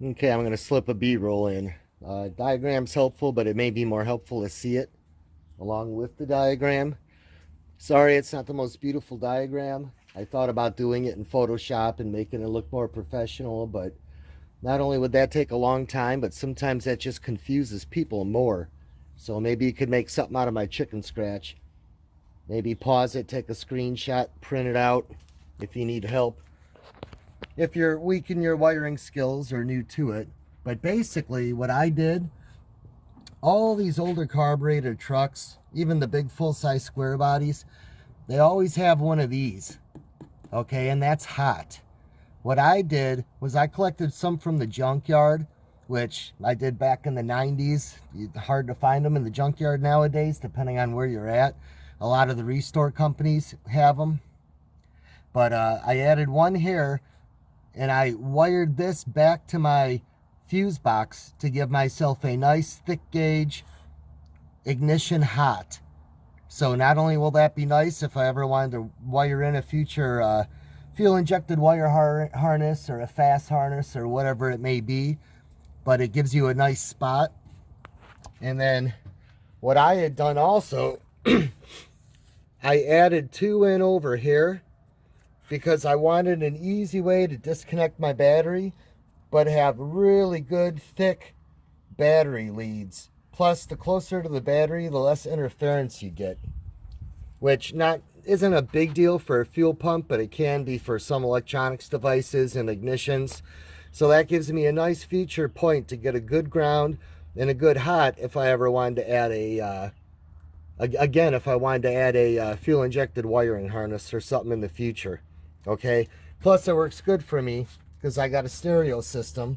Okay, I'm going to slip a B-roll in. Diagram's helpful, but it may be more helpful to see it along with the diagram. Sorry, it's not the most beautiful diagram. I thought about doing it in Photoshop and making it look more professional, but not only would that take a long time, but sometimes that just confuses people more. So maybe you could make something out of my chicken scratch. Maybe pause it, take a screenshot, print it out if you need help. If you're weak in your wiring skills or new to it. But basically what I did, all these older carbureted trucks, even the big full-size square bodies, they always have one of these, okay, and that's hot. What I did was I collected some from the junkyard, which I did back in the 90s. Hard to find them in the junkyard nowadays, depending on where you're at. A lot of the restore companies have them. But I added one here, and I wired this back to my fuse box to give myself a nice thick gauge ignition hot. So not only will that be nice if I ever wanted to wire in a future fuel injected wire harness or a fast harness or whatever it may be, but it gives you a nice spot. And then what I had done also, I added 2 in over here because I wanted an easy way to disconnect my battery but have really good thick battery leads. Plus, the closer to the battery, the less interference you get, which isn't a big deal for a fuel pump, but it can be for some electronics devices and ignitions. So that gives me a nice feature point to get a good ground and a good hot if I ever wanted to add if I wanted to add a fuel injected wiring harness or something in the future. Okay. Plus, it works good for me because I got a stereo system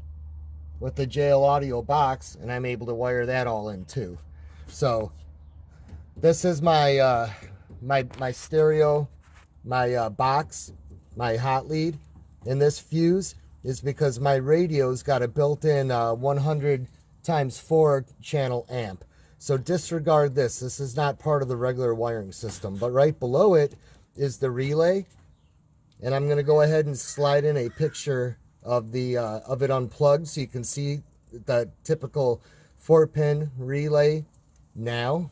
with the JL audio box, and I'm able to wire that all in too. So this is my my stereo, my box, my hot lead, and this fuse is because my radio's got a built-in 100 times 4 channel amp. So disregard this. This is not part of the regular wiring system, but right below it is the relay. And I'm going to go ahead and slide in a picture of it unplugged so you can see the typical 4-pin relay now.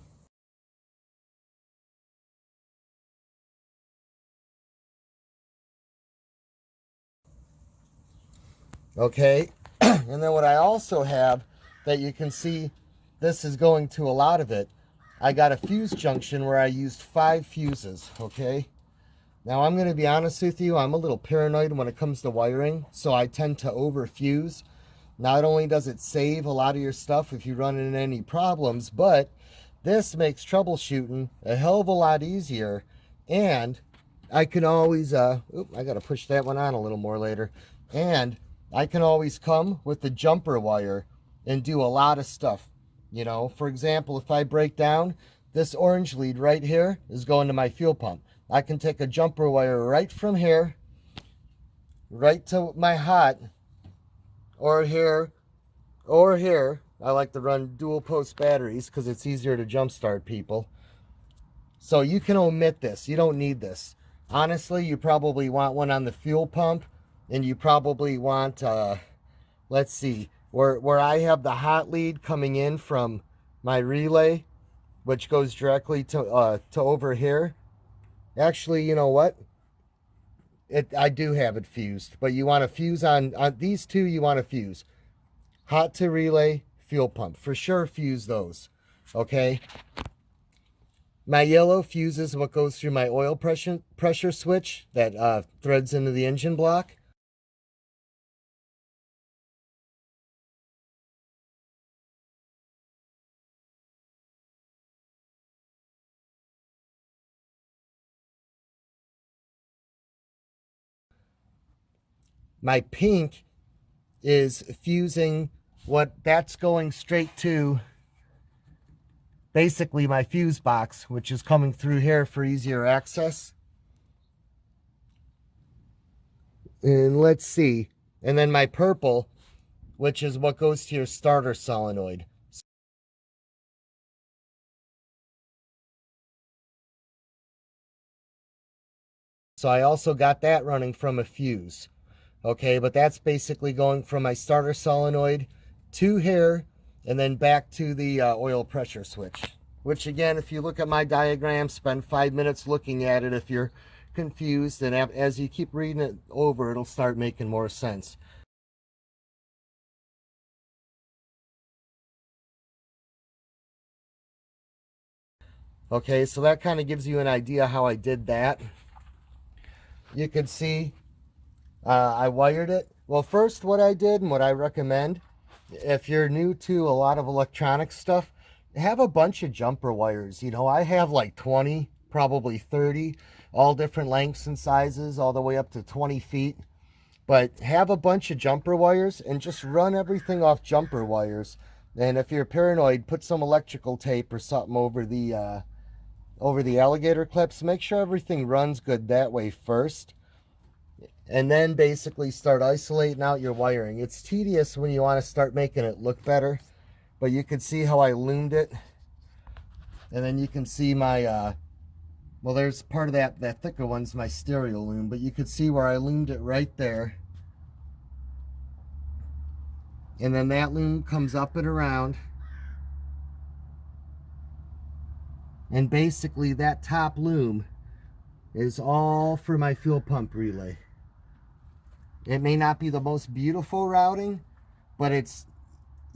Okay, and then what I also have that you can see, this is going to a lot of it. I got a fuse junction where I used 5 fuses, okay? Now, I'm going to be honest with you, I'm a little paranoid when it comes to wiring, so I tend to overfuse. Not only does it save a lot of your stuff if you run into any problems, but this makes troubleshooting a hell of a lot easier. And I can always, I got to push that one on a little more later. And I can always come with the jumper wire and do a lot of stuff. You know, for example, if I break down, this orange lead right here is going to my fuel pump. I can take a jumper wire right from here, right to my hot, or here, or here. I like to run dual post batteries because it's easier to jumpstart people. So you can omit this. You don't need this. Honestly, you probably want one on the fuel pump, and you probably want, let's see, where I have the hot lead coming in from my relay, which goes directly to over here. Actually, you know what? I do have it fused, but you want to fuse on these two. You want to fuse hot to relay, fuel pump. For sure, fuse those. Okay. My yellow fuses what goes through my oil pressure switch that threads into the engine block. My pink is fusing that's going straight to basically my fuse box, which is coming through here for easier access. And let's see. And then my purple, which is what goes to your starter solenoid. So I also got that running from a fuse. Okay, but that's basically going from my starter solenoid to here and then back to the oil pressure switch. Which again, if you look at my diagram, spend 5 minutes looking at it if you're confused, and as you keep reading it over, it'll start making more sense. Okay, so that kind of gives you an idea how I did that. You can see I wired it. Well, first what I did and what I recommend, if you're new to a lot of electronic stuff, have a bunch of jumper wires. You know, I have like 20, probably 30, all different lengths and sizes, all the way up to 20 feet. But have a bunch of jumper wires and just run everything off jumper wires. And if you're paranoid, put some electrical tape or something over the alligator clips. Make sure everything runs good that way first, and then basically start isolating out your wiring. It's tedious when you want to start making it look better, but you can see how I loomed it. And then you can see my well, there's part of that thicker one's my stereo loom, but you could see where I loomed it right there. And then that loom comes up and around, and basically that top loom is all for my fuel pump relay. It may not be the most beautiful routing, but it's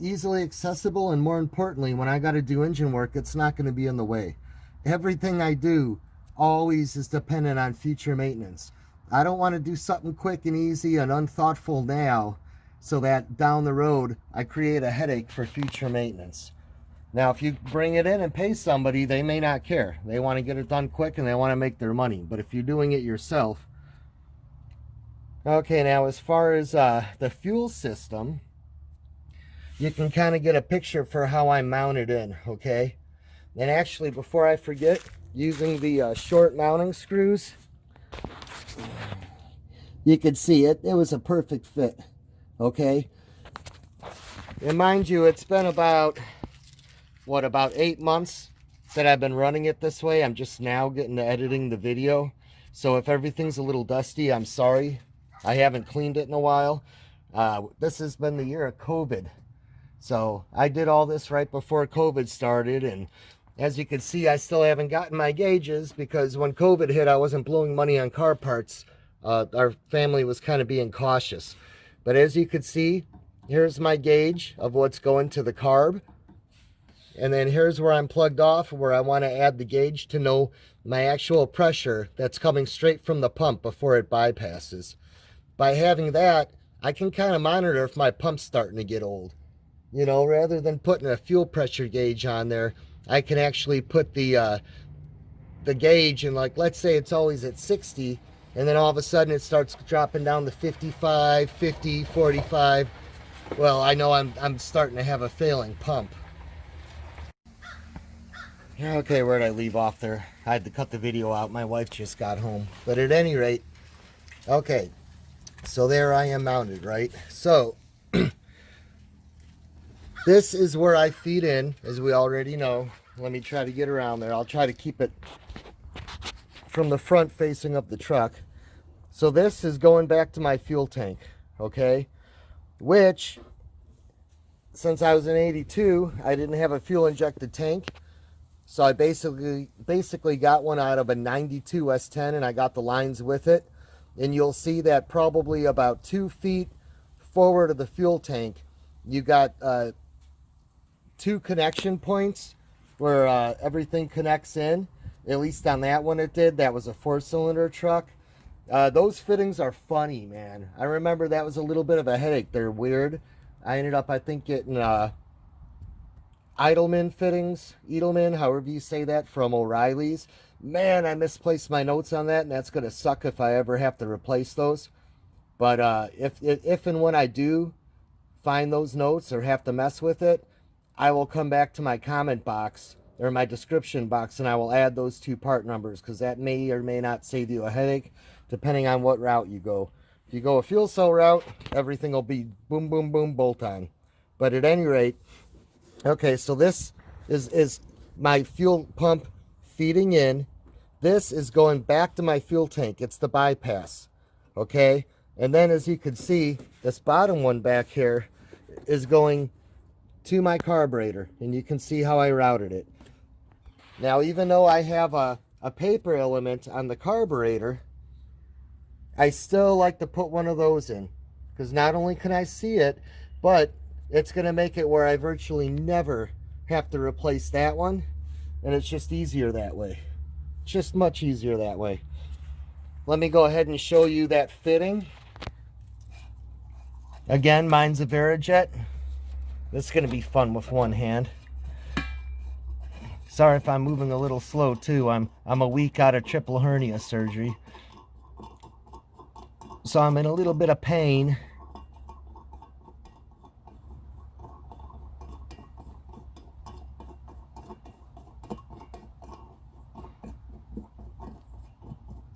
easily accessible, and more importantly, when I got to do engine work, it's not going to be in the way. Everything I do always is dependent on future maintenance. I don't want to do something quick and easy and unthoughtful now so that down the road I create a headache for future maintenance. Now, if you bring it in and pay somebody, they may not care. They want to get it done quick and they want to make their money. But if you're doing it yourself... Okay, now as far as the fuel system, you can kind of get a picture for how I mounted in, okay? And actually, before I forget, using the short mounting screws, you could see it. It was a perfect fit, okay? And mind you, it's been about 8 months that I've been running it this way. I'm just now getting to editing the video. So if everything's a little dusty, I'm sorry. I haven't cleaned it in a while. This has been the year of COVID. So I did all this right before COVID started. And as you can see, I still haven't gotten my gauges because when COVID hit, I wasn't blowing money on car parts. Our family was kind of being cautious. But as you can see, here's my gauge of what's going to the carb. And then here's where I'm plugged off, where I want to add the gauge to know my actual pressure that's coming straight from the pump before it bypasses. By having that, I can kind of monitor if my pump's starting to get old. You know, rather than putting a fuel pressure gauge on there, I can actually put the gauge, and like, let's say it's always at 60, and then all of a sudden it starts dropping down to 55, 50, 45. Well, I know I'm starting to have a failing pump. Okay, where'd I leave off there? I had to cut the video out. My wife just got home. But at any rate, okay. So there I am mounted, right? So this is where I feed in, as we already know. Let me try to get around there. I'll try to keep it from the front facing up the truck. So this is going back to my fuel tank, okay? Which, since I was in 82, I didn't have a fuel injected tank. So I basically got one out of a 92 S10, and I got the lines with it. And you'll see that probably about 2 feet forward of the fuel tank, you got 2 connection points where everything connects in. At least on that one it did. That was a 4-cylinder truck. Those fittings are funny, man. I remember that was a little bit of a headache. They're weird. I ended up, I think, getting Edelman, however you say that, from O'Reilly's. Man, I misplaced my notes on that, and that's going to suck if I ever have to replace those. But if and when I do find those notes or have to mess with it, I will come back to my comment box or my description box, and I will add those 2 part numbers, because that may or may not save you a headache depending on what route you go. If you go a fuel cell route, everything will be boom, boom, boom, bolt on. But at any rate, okay, so this is my fuel pump feeding in. This is going back to my fuel tank. It's the bypass, okay? And then as you can see, this bottom one back here is going to my carburetor, and you can see how I routed it. Now, even though I have a paper element on the carburetor, I still like to put one of those in, because not only can I see it, but it's going to make it where I virtually never have to replace that one, and it's just easier that way. It's just much easier that way. Let me go ahead and show you that fitting. Again, mine's a Varijet. This is going to be fun with one hand. Sorry if I'm moving a little slow too. I'm a week out of triple hernia surgery, so I'm in a little bit of pain.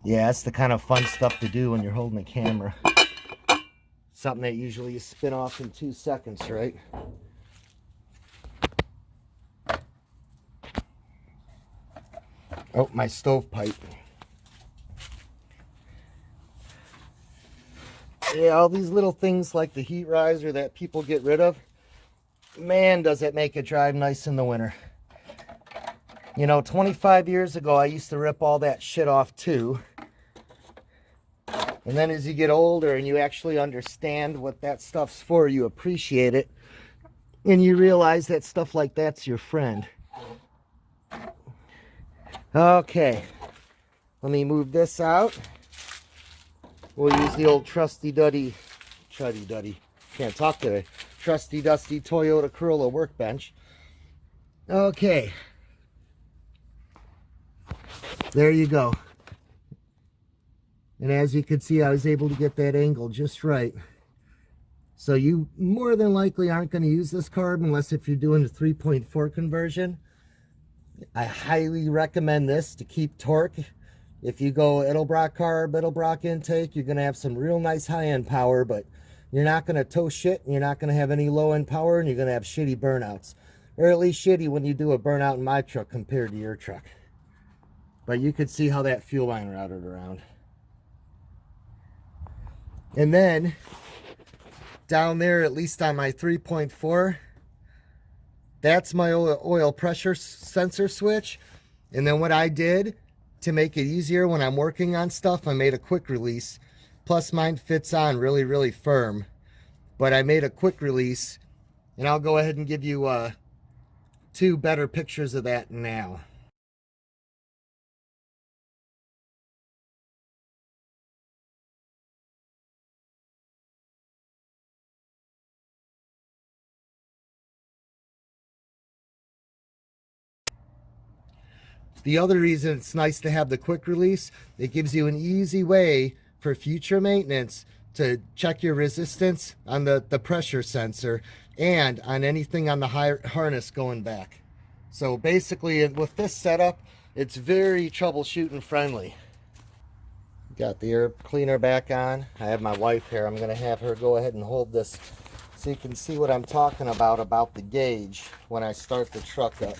Yeah, that's the kind of fun stuff to do when you're holding a camera. Something that usually you spin off in 2 seconds, right? Oh, my stovepipe. Yeah, all these little things like the heat riser that people get rid of, man, does it make it drive nice in the winter. You know, 25 years ago, I used to rip all that shit off too. And then as you get older and you actually understand what that stuff's for, you appreciate it. And you realize that stuff like that's your friend. Okay. Let me move this out. We'll use the old trusty duddy. Can't talk today. Trusty dusty Toyota Corolla workbench. Okay. There you go. And as you can see, I was able to get that angle just right. So you more than likely aren't going to use this carb unless if you're doing a 3.4 conversion. I highly recommend this to keep torque. If you go Edelbrock carb, Edelbrock intake, you're going to have some real nice high-end power, but you're not going to tow shit, and you're not going to have any low-end power, and you're going to have shitty burnouts. Or at least shitty when you do a burnout in my truck compared to your truck. But you could see how that fuel line routed around. And then, down there, at least on my 3.4, that's my oil pressure sensor switch. And then what I did to make it easier when I'm working on stuff, I made a quick release. Plus mine fits on really, really firm. But I made a quick release, and I'll go ahead and give you 2 better pictures of that now. The other reason it's nice to have the quick release, it gives you an easy way for future maintenance to check your resistance on the pressure sensor and on anything on the harness going back. So basically with this setup, it's very troubleshooting friendly. Got the air cleaner back on. I have my wife here. I'm going to have her go ahead and hold this so you can see what I'm talking about the gauge when I start the truck up.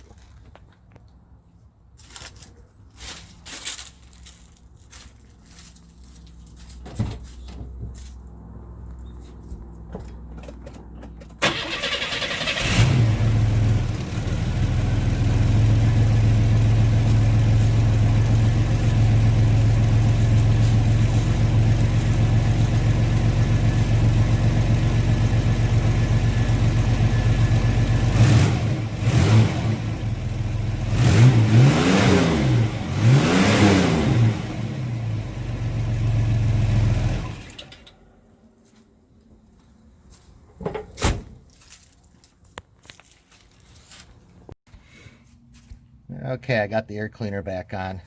Okay, I got the air cleaner back on.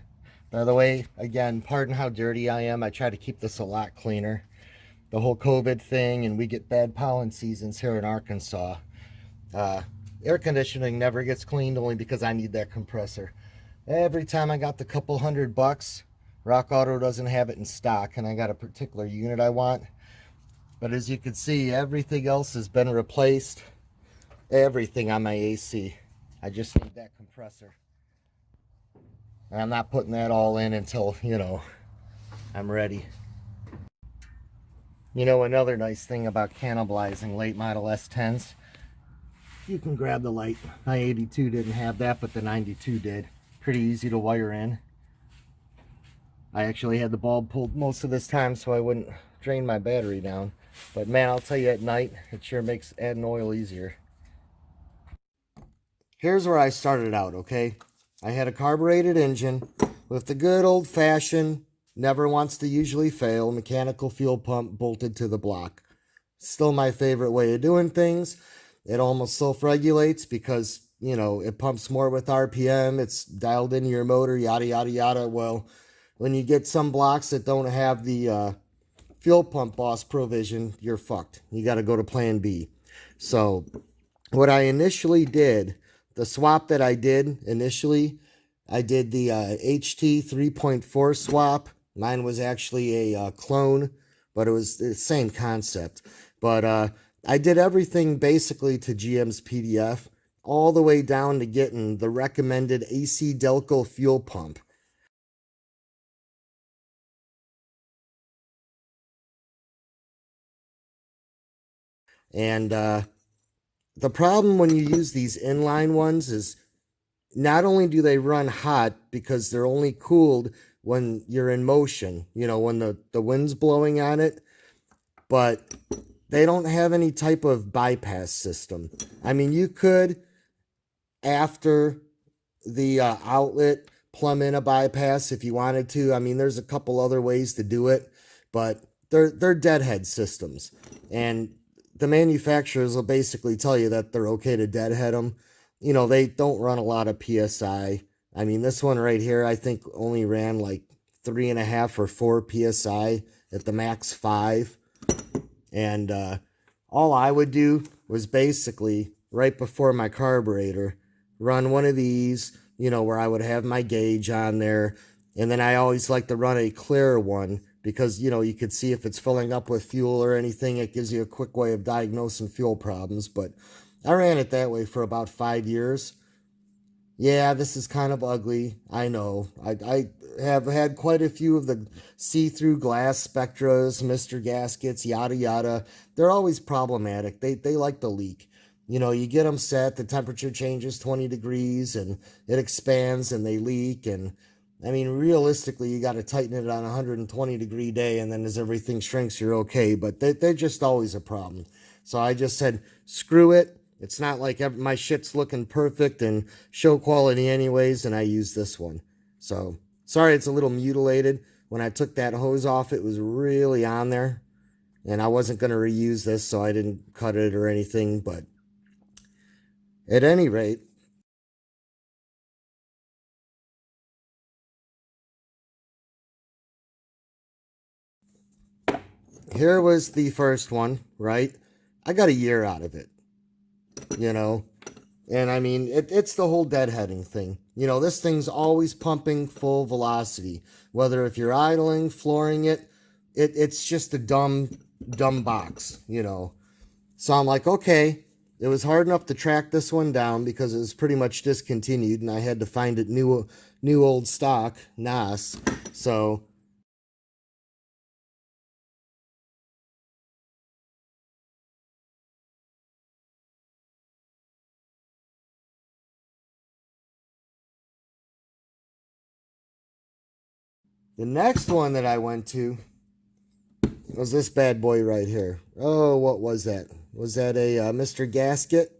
By the way, again, pardon how dirty I am. I try to keep this a lot cleaner. The whole COVID thing, and we get bad pollen seasons here in Arkansas. Air conditioning never gets cleaned only because I need that compressor. Every time I got the couple $100, Rock Auto doesn't have it in stock, and I got a particular unit I want. But as you can see, everything else has been replaced. Everything on my AC. I just need that compressor. And I'm not putting that all in until, you know, I'm ready. You know, another nice thing about cannibalizing late model S10s, you can grab the light. My 82 didn't have that, but the 92 did. Pretty easy to wire in. I actually had the bulb pulled most of this time so I wouldn't drain my battery down. But man, I'll tell you, at night, it sure makes adding oil easier. Here's where I started out, okay? I had a carbureted engine with the good old-fashioned, never wants to usually fail, mechanical fuel pump bolted to the block. Still my favorite way of doing things. It almost self-regulates because, you know, it pumps more with RPM. It's dialed into your motor, yada, yada, yada. Well, when you get some blocks that don't have the fuel pump boss provision, you're fucked. You got to go to plan B. So what I initially did, the swap that I did initially, I did the HT 3.4 swap. Mine was actually a clone, but it was the same concept. But I did everything basically to GM's PDF, all the way down to getting the recommended AC Delco fuel pump. And the problem when you use these inline ones is not only do they run hot because they're only cooled when you're in motion, you know, when the wind's blowing on it, but they don't have any type of bypass system. I mean, you could, after the outlet, plumb in a bypass if you wanted to. I mean, there's a couple other ways to do it, but they're deadhead systems. And the manufacturers will basically tell you that they're okay to deadhead them. You know, they don't run a lot of PSI. I mean, this one right here, I think only ran like 3.5 or 4 PSI at the max 5. And all I would do was basically, right before my carburetor, run one of these, you know, where I would have my gauge on there. And then I always like to run a clear one because, you know, you could see if it's filling up with fuel or anything. It gives you a quick way of diagnosing fuel problems. But I ran it that way for about 5 years. Yeah, this is kind of ugly. I know. I have had quite a few of the see-through glass Spectras, Mr. Gaskets, yada yada. They're always problematic. They like to leak. You know, you get them set, the temperature changes 20 degrees and it expands and they leak. And I mean, realistically, you got to tighten it on a 120-degree day, and then as everything shrinks, you're okay. But they're just always a problem. So I just said, screw it. It's not like my shit's looking perfect and show quality anyways, and I use this one. So, sorry it's a little mutilated. When I took that hose off, it was really on there. And I wasn't going to reuse this, so I didn't cut it or anything. But at any rate, here was the first one, right? I got a year out of it, you know. And I mean, it's the whole deadheading thing. You know, this thing's always pumping full velocity. Whether if you're idling, flooring it, it's just a dumb box, you know. So I'm like, okay, it was hard enough to track this one down because it was pretty much discontinued and I had to find it new old stock, NAS. So the next one that I went to was this bad boy right here. Oh, what was that? Was that a Mr. Gasket?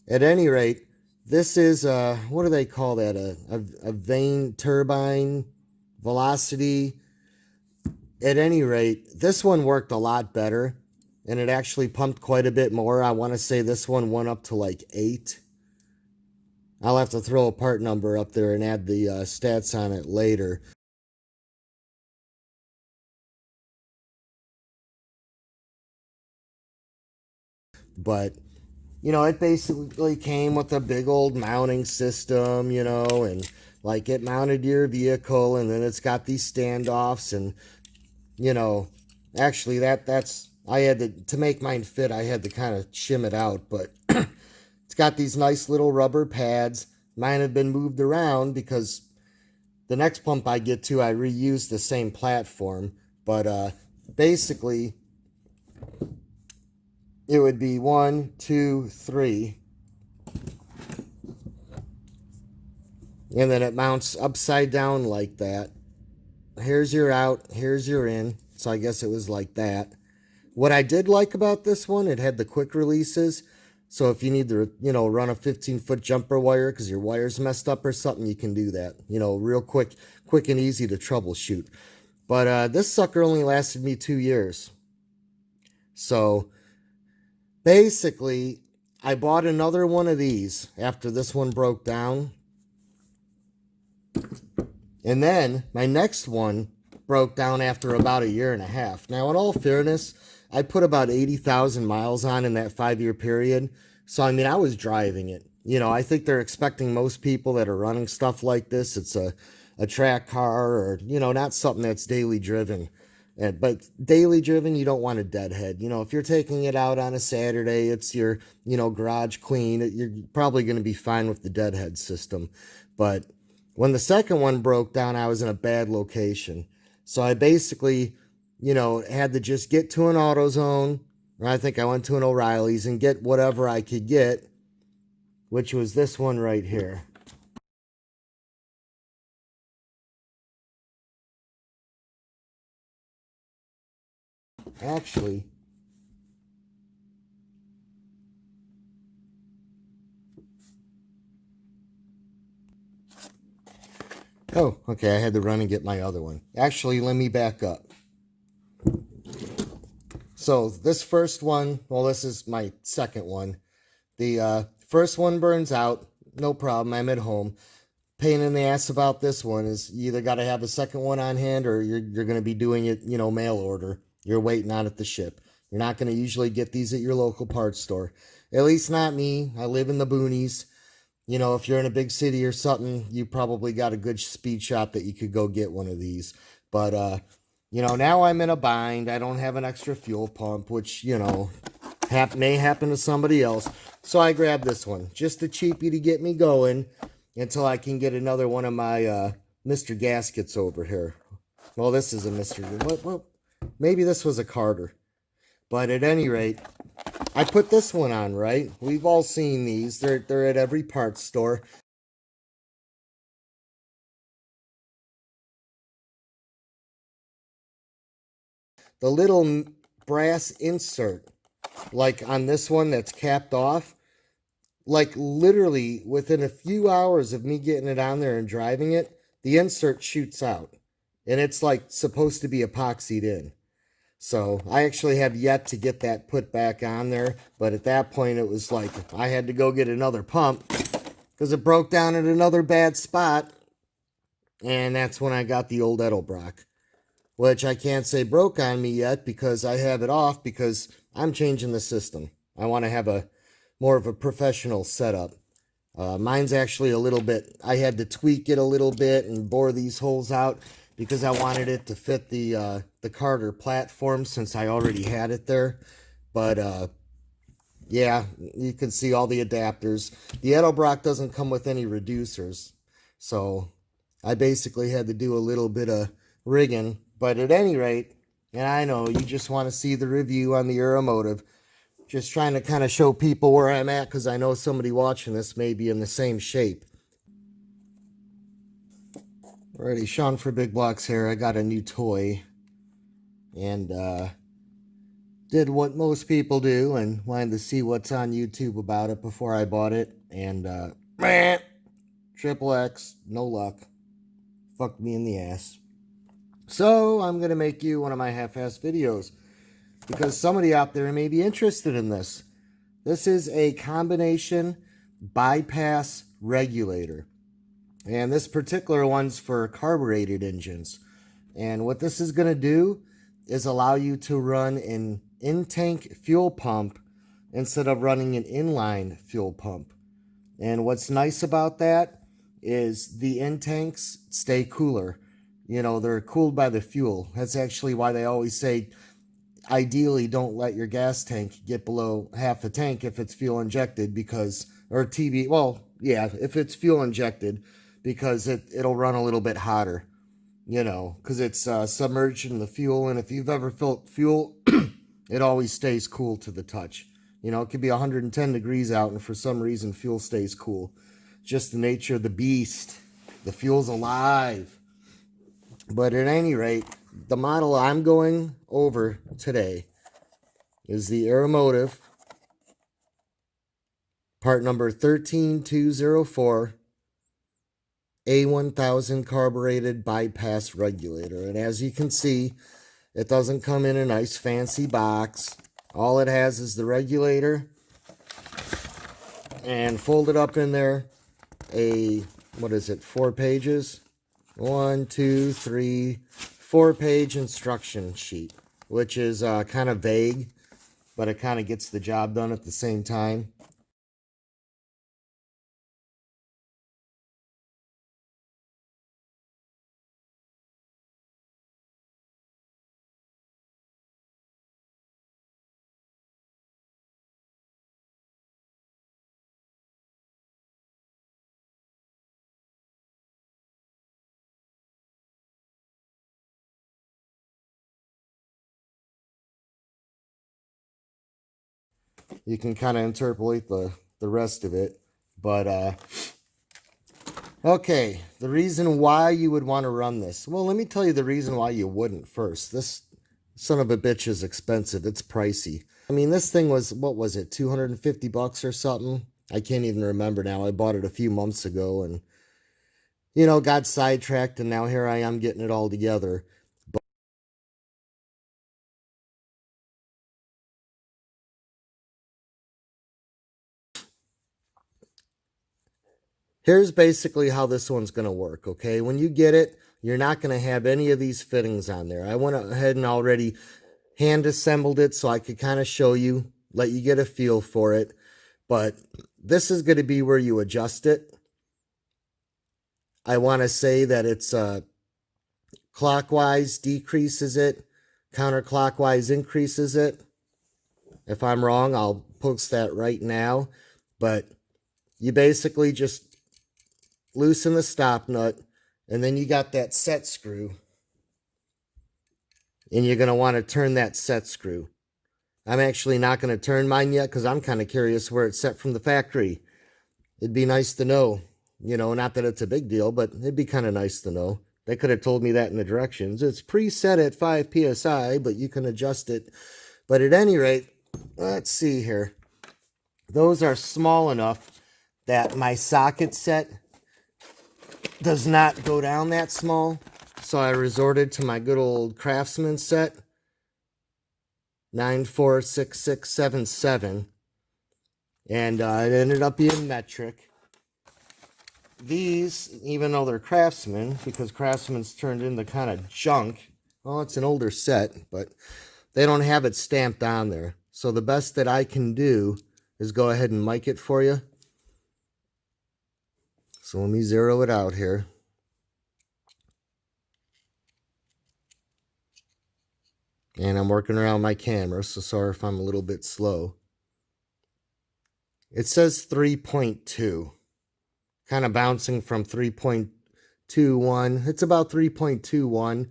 At any rate, this is, what do they call that? A vane turbine velocity. At any rate, this one worked a lot better, and it actually pumped quite a bit more. I want to say this one went up to like 8. I'll have to throw a part number up there and add the stats on it later. But, you know, it basically came with a big old mounting system, you know, and like it mounted to your vehicle, and then it's got these standoffs, and, you know, actually that's, I had to make mine fit, I had to kind of shim it out, but it's got these nice little rubber pads. Mine have been moved around because the next pump I get to, I reuse the same platform, but basically it would be 1, 2, 3, and then it mounts upside down like that. Here's your out, here's your in. So I guess it was like that. What I did like about this one, it had the quick releases. So if you need to, run a 15-foot jumper wire because your wire's messed up or something, you can do that. Real quick and easy to troubleshoot. But this sucker only lasted me 2 years. So basically, I bought another one of these after this one broke down. And then my next one broke down after about 1.5 years. Now, in all fairness, I put about 80,000 miles on in that 5-year period. So, I mean, I was driving it. I think they're expecting most people that are running stuff like this, it's a track car or, not something that's daily driven. But daily driven, you don't want a deadhead. If you're taking it out on a Saturday, it's your, garage clean. You're probably going to be fine with the deadhead system. But when the second one broke down, I was in a bad location. So I basically, had to just get to an AutoZone, or I think I went to an O'Reilly's and get whatever I could get, which was this one right here. Actually, oh, okay, I had to run and get my other one. Actually, let me back up. So this first one, well, this is my second one. The first one burns out, no problem, I'm at home. Pain in the ass about this one is you either got to have a second one on hand or you're going to be doing it, mail order. You're waiting on it to ship. You're not going to usually get these at your local parts store. At least not me. I live in the boonies. If you're in a big city or something, you probably got a good speed shop that you could go get one of these. But, now I'm in a bind. I don't have an extra fuel pump, which, may happen to somebody else. So I grabbed this one. Just a cheapie to get me going until I can get another one of my Mr. Gaskets over here. Well, this is a Mr. Well, maybe this was a Carter. But at any rate, I put this one on, right? We've all seen these. They're at every parts store. The little brass insert, like on this one that's capped off, like literally within a few hours of me getting it on there and driving it, the insert shoots out. And it's like supposed to be epoxied in. So I actually have yet to get that put back on there. But at that point, it was like I had to go get another pump because it broke down at another bad spot. And that's when I got the old Edelbrock, which I can't say broke on me yet because I have it off because I'm changing the system. I want to have a more of a professional setup. Mine's actually a little bit, I had to tweak it a little bit and bore these holes out because I wanted it to fit the Carter platform since I already had it there. But yeah, you can see all the adapters. The Edelbrock doesn't come with any reducers, so I basically had to do a little bit of rigging. But at any rate, and I know you just want to see the review on the Aeromotive, just trying to kind of show people where I'm at because I know somebody watching this may be in the same shape. Alrighty, Shaun4BigBlocks here. I got a new toy and did what most people do and wanted to see what's on YouTube about it before I bought it. And triple X, no luck. Fucked me in the ass. So I'm going to make you one of my half-ass videos because somebody out there may be interested in this. This is a combination bypass regulator. And this particular one's for carbureted engines. And what this is going to do is allow you to run an in-tank fuel pump instead of running an inline fuel pump. And what's nice about that is the in-tanks stay cooler. They're cooled by the fuel. That's actually why they always say, ideally, don't let your gas tank get below half the tank if it's fuel injected because, or if it's fuel injected, because it'll run a little bit hotter. you know, because it's submerged in the fuel. And if you've ever felt fuel, it always stays cool to the touch. You know, it could be 110 degrees out, and for some reason, fuel stays cool. Just the nature of the beast. The fuel's alive. But at any rate, the model I'm going over today is the Aeromotive, part number 13204, A1000 carbureted bypass regulator. And as you can see, it doesn't come in a nice fancy box. All it has is the regulator, and folded up in there, what is it, 4 pages? 1, 2, 3, 4-page instruction sheet, which is kind of vague, but it kind of gets the job done at the same time. You can kind of interpolate the rest of it. But, okay, the reason why you would want to run this. Well, let me tell you the reason why you wouldn't first. This son of a bitch is expensive. It's pricey. I mean, this thing was, what was it, 250 bucks or something? I can't even remember now. I bought it a few months ago and, you know, got sidetracked, and now here I am getting it all together. Here's basically how this one's going to work, okay? When you get it, you're not going to have any of these fittings on there. I went ahead and already hand assembled it so I could kind of show you, let you get a feel for it. But this is going to be where you adjust it. I want to say that it's clockwise decreases it, counterclockwise increases it. If I'm wrong, I'll post that right now. But you basically just loosen the stop nut, and then you got that set screw, and you're going to want to turn that set screw. I'm actually not going to turn mine yet because I'm kind of curious where it's set from the factory. It'd be nice to know, you know, not that it's a big deal, but it'd be kind of nice to know. They could have told me that in the directions. It's preset at 5 psi, but you can adjust it. But at any rate, let's see here. Those are small enough that my socket set does not go down that small, so I resorted to my good old Craftsman set, 946677, and it ended up being metric. These, even though they're Craftsman, because Craftsman's turned into kind of junk, well, it's an older set, but they don't have it stamped on there. So the best that I can do is go ahead and mic it for you. So let me zero it out here. And I'm working around my camera, so sorry if I'm a little bit slow. It says 3.2. Kind of bouncing from 3.21. It's about 3.21.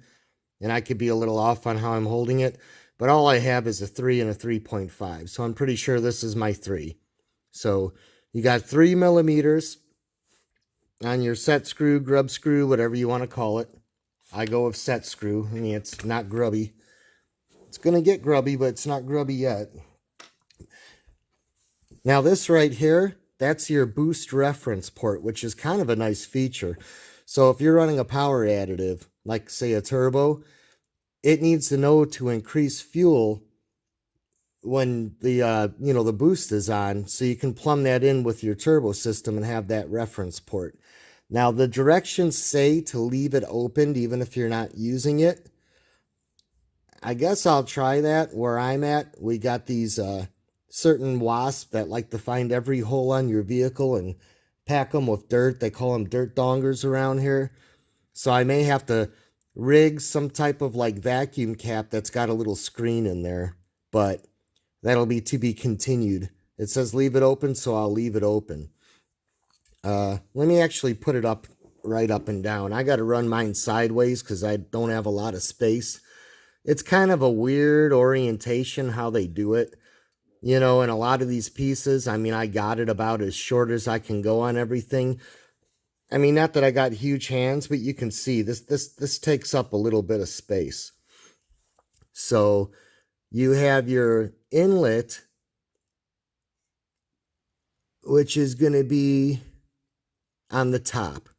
And I could be a little off on how I'm holding it. But all I have is a 3 and a 3.5. So I'm pretty sure this is my 3. So you got 3 millimeters on your set screw, grub screw, whatever you want to call it. I go with set screw. I mean, it's not grubby. It's going to get grubby, but it's not grubby yet. Now this right here, that's your boost reference port, which is kind of a nice feature. So if you're running a power additive, like say a turbo, it needs to know to increase fuel when the the boost is on, so you can plumb that in with your turbo system and have that reference port. Now the directions say to leave it opened even if you're not using it. I guess I'll try that where I'm at. We got these certain wasps that like to find every hole on your vehicle and pack them with dirt. They call them dirt dongers around here. So I may have to rig some type of like vacuum cap that's got a little screen in there, but that'll be to be continued. It says leave it open, so I'll leave it open. Let me actually put it up right up and down. I got to run mine sideways because I don't have a lot of space. It's kind of a weird orientation how they do it. You know, and a lot of these pieces, I mean, I got it about as short as I can go on everything. I mean, not that I got huge hands, but you can see this takes up a little bit of space. So you have your inlet, which is going to be on the top.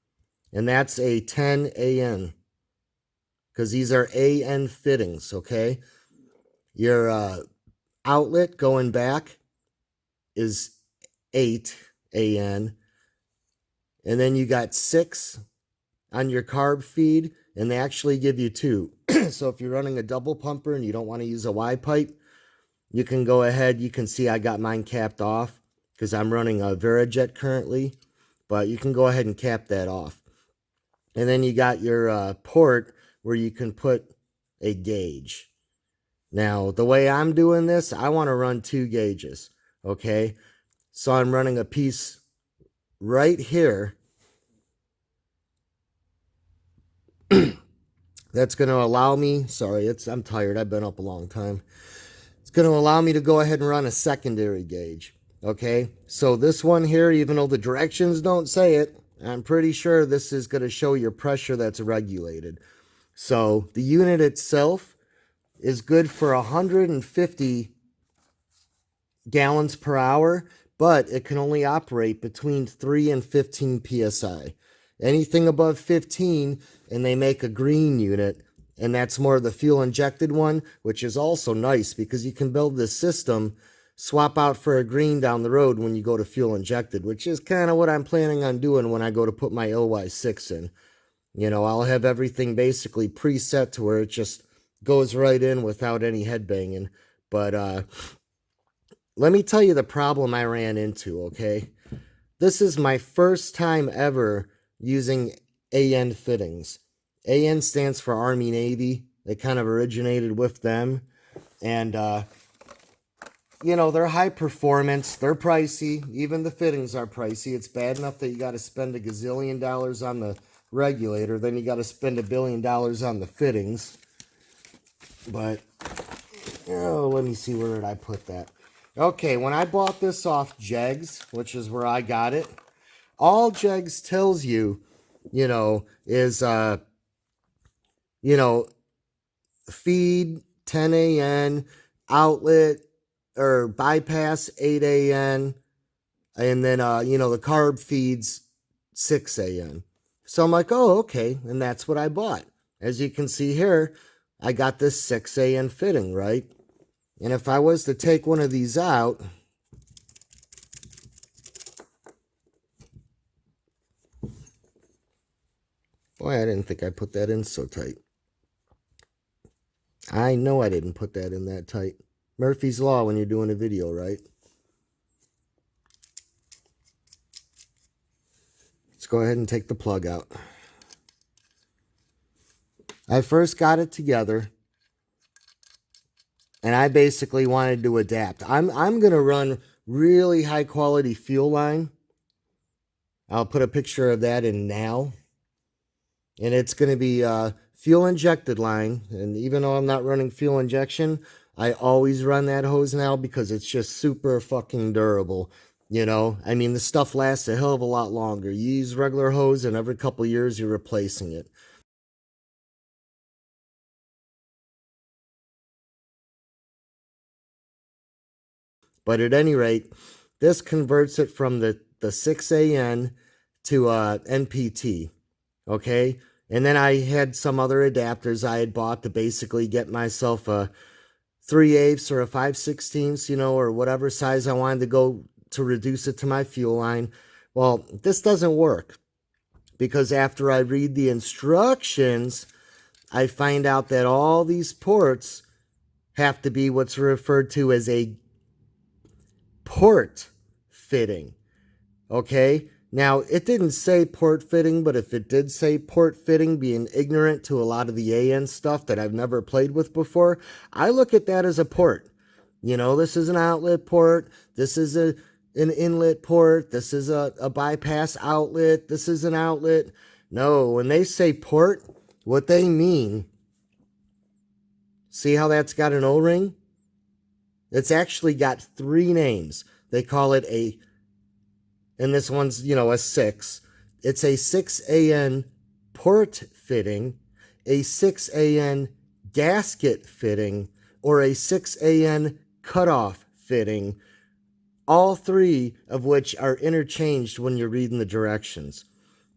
And that's a 10 AN because these are AN fittings, okay? Your outlet going back is 8 AN. And then you got 6 on your carb feed, and they actually give you 2. So if you're running a double pumper and you don't want to use a Y pipe, you can go ahead. You can see I got mine capped off because I'm running a Verijet currently, but you can go ahead and cap that off. And then you got your port where you can put a gauge. Now, the way I'm doing this, I want to run 2 gauges, okay? So I'm running a piece right here that's going to allow me, I'm tired, I've been up a long time. It's going to allow me to go ahead and run a secondary gauge, okay? So this one here, even though the directions don't say it, I'm pretty sure this is going to show your pressure that's regulated. So the unit itself is good for 150 gallons per hour, but it can only operate between 3 and 15 psi. Anything above 15, and they make a green unit, and that's more the fuel injected one, which is also nice because you can build this system, swap out for a green down the road when you go to fuel injected, which is kind of what I'm planning on doing when I go to put my LY6 in. You know, I'll have everything basically preset to where it just goes right in without any head banging. But let me tell you the problem I ran into, okay? This is my first time ever using AN fittings. AN stands for Army Navy. It kind of originated with them. And, you know, they're high performance. They're pricey. Even the fittings are pricey. It's bad enough that you got to spend $1 gazillion on the regulator. Then you got to spend $1 billion on the fittings. But, oh, let me see, where did I put that? Okay, when I bought this off Jegs, which is where I got it, all Jegs tells you, you know, is, you know, feed 10 AN, outlet or bypass 8 AN, and then, you know, the carb feeds 6 AN. So I'm like, oh, okay, and that's what I bought. As you can see here, I got this 6 AN fitting, right? And if I was to take one of these out, boy, I didn't think I put that in so tight. I know I didn't put that in that tight. Murphy's Law when you're doing a video, right? Let's go ahead and take the plug out. I first got it together, and I basically wanted to adapt. I'm going to run really high quality fuel line. I'll put a picture of that in now. And it's going to be fuel injected line. And even though I'm not running fuel injection, I always run that hose now because it's just super fucking durable. You know, I mean, the stuff lasts a hell of a lot longer. You use regular hose, and every couple years you're replacing it. But at any rate, this converts it from the 6 AN to NPT. Okay? And then I had some other adapters I had bought to basically get myself a 3/8 or a 5/16, you know, or whatever size I wanted to go to reduce it to my fuel line. Well, this doesn't work because after I read the instructions, I find out that all these ports have to be what's referred to as a port fitting. Okay? Now, it didn't say port fitting, but if it did say port fitting, being ignorant to a lot of the AN stuff that I've never played with before, I look at that as a port. You know, this is an outlet port. This is an inlet port. This is a bypass outlet. This is an outlet. No, when they say port, what they mean, see how that's got an O-ring? It's actually got 3 names. They call it and this one's, a 6. It's a 6AN port fitting, a 6AN gasket fitting, or a 6AN cutoff fitting, all 3 of which are interchanged when you're reading the directions.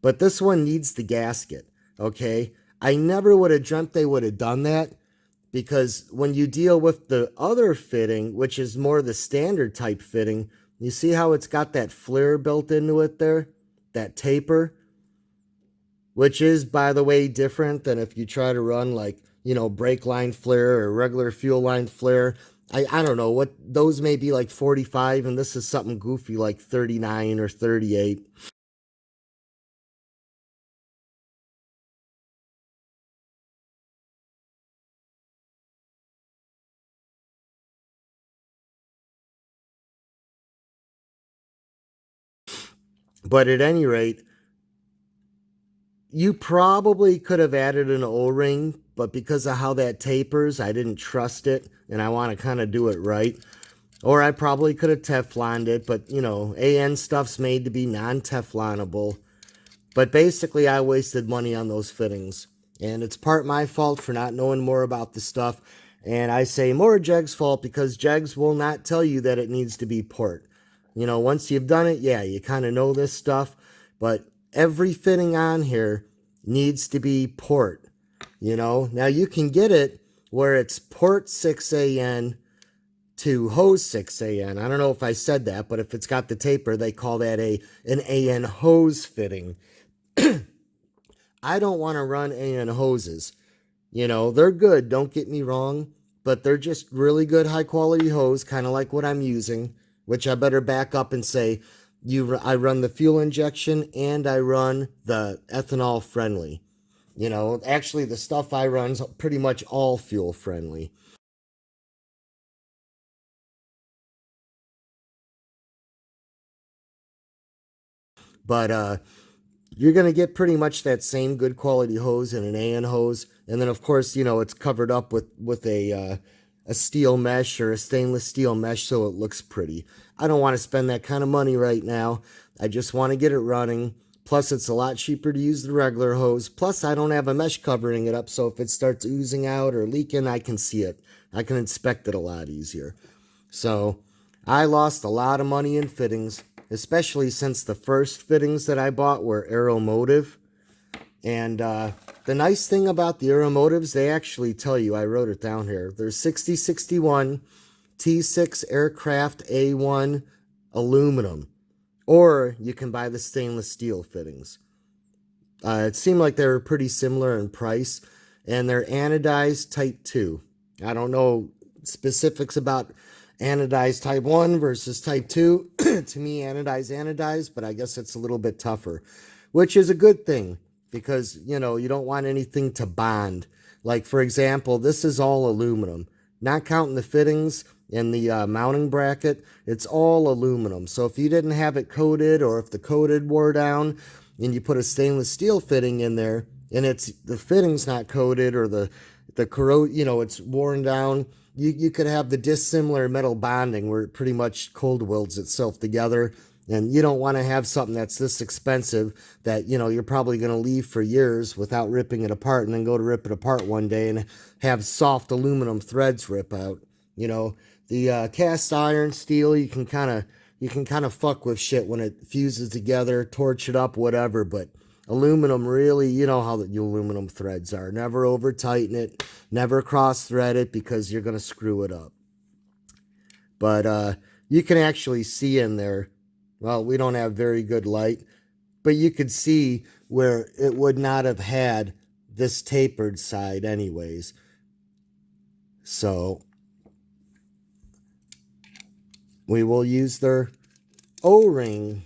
But this one needs the gasket, okay? I never would have dreamt they would have done that, because when you deal with the other fitting, which is more the standard type fitting, you see how it's got that flare built into it there? That taper? Which is, by the way, different than if you try to run like, brake line flare or regular fuel line flare. I don't know, what those may be like 45, and this is something goofy like 39 or 38. But at any rate, you probably could have added an O-ring, but because of how that tapers, I didn't trust it, and I want to kind of do it right. Or I probably could have Tefloned it, but, AN stuff's made to be non-Teflonable. But basically, I wasted money on those fittings. And it's part my fault for not knowing more about the stuff. And I say more Jeg's fault because Jegs will not tell you that it needs to be port. Once you've done it, yeah, you kind of know this stuff. But every fitting on here needs to be port. Now you can get it where it's port 6AN to hose 6AN. I don't know if I said that, but if it's got the taper, they call that an AN hose fitting. I don't want to run AN hoses. They're good, don't get me wrong, but they're just really good high quality hose, kind of like what I'm using, which I better back up and say, I run the fuel injection and I run the ethanol friendly. Actually the stuff I run's pretty much all fuel friendly. But you're going to get pretty much that same good quality hose in an AN hose. And then, of course, it's covered up with a steel mesh or a stainless steel mesh so it looks pretty. I don't want to spend that kind of money right now. I just want to get it running. Plus, it's a lot cheaper to use the regular hose. Plus, I don't have a mesh covering it up, so if it starts oozing out or leaking, I can see it. I can inspect it a lot easier. So, I lost a lot of money in fittings, especially since the first fittings that I bought were Aeromotive. And the nice thing about the Aeromotives, they actually tell you, I wrote it down here, they're 6061 T6 Aircraft A1 aluminum. Or you can buy the stainless steel fittings. It seemed like they were pretty similar in price. And they're anodized type 2. I don't know specifics about anodized type 1 versus type 2. To me, anodized, but I guess it's a little bit tougher, which is a good thing because, you don't want anything to bond. Like, for example, this is all aluminum. Not counting the fittings and the mounting bracket, it's all aluminum. So if you didn't have it coated or if the coated wore down and you put a stainless steel fitting in there and the fitting's not coated or the corrode, it's worn down, you could have the dissimilar metal bonding where it pretty much cold welds itself together. And you don't want to have something that's this expensive that, you're probably going to leave for years without ripping it apart and then go to rip it apart one day and have soft aluminum threads rip out. The cast iron steel, you can kind of fuck with shit when it fuses together, torch it up, whatever. But aluminum, really, you know how the aluminum threads are. Never over tighten it, never cross thread it because you're going to screw it up. But you can actually see in there. Well, we don't have very good light, but you could see where it would not have had this tapered side anyways. So we will use their O-ring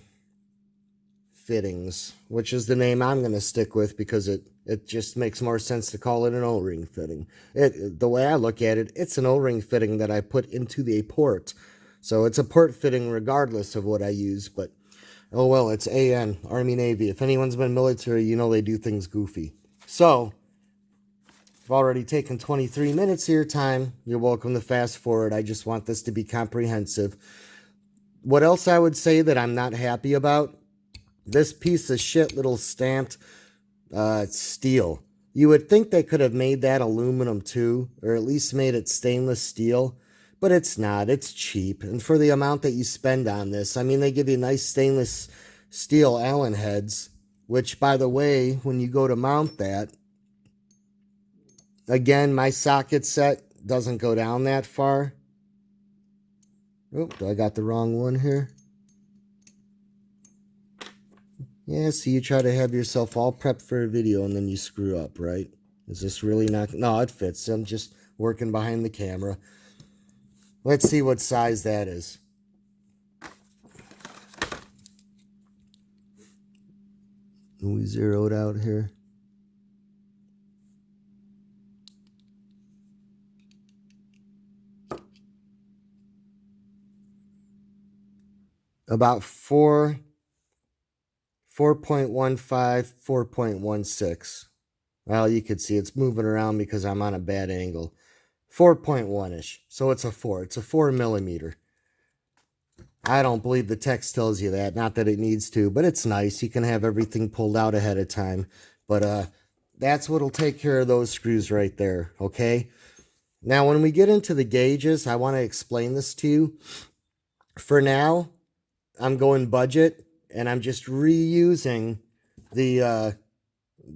fittings, which is the name I'm going to stick with because it just makes more sense to call it an O-ring fitting. The way I look at it, it's an O-ring fitting that I put into the port. So it's a port fitting regardless of what I use, but Oh, well, it's AN, Army Navy. If anyone's been military, you know they do things goofy. So, I've already taken 23 minutes of your time. You're welcome to fast forward. I just want this to be comprehensive. What else I would say that I'm not happy about? This piece of shit little stamped steel. You would think they could have made that aluminum too, or at least made it stainless steel, but it's not. It's cheap. And for the amount that you spend on this, I mean, they give you nice stainless steel Allen heads, which, by the way, when you go to mount that, again, my socket set doesn't go down that far. Oh, I got the wrong one here. Yeah, so you try to have yourself all prepped for a video and then you screw up, right? Is this really not... No, it fits. I'm just working behind the camera. Let's see what size that is. We zeroed out here. About 4.15, 4.16. Well, you could see it's moving around because I'm on a bad angle. 4.1-ish. So it's a 4. It's a 4 millimeter. I don't believe the text tells you that. Not that it needs to, but it's nice. You can have everything pulled out ahead of time. But that's what'll take care of those screws right there, okay? Now, when we get into the gauges, I want to explain this to you. For now, I'm going budget, and I'm just reusing the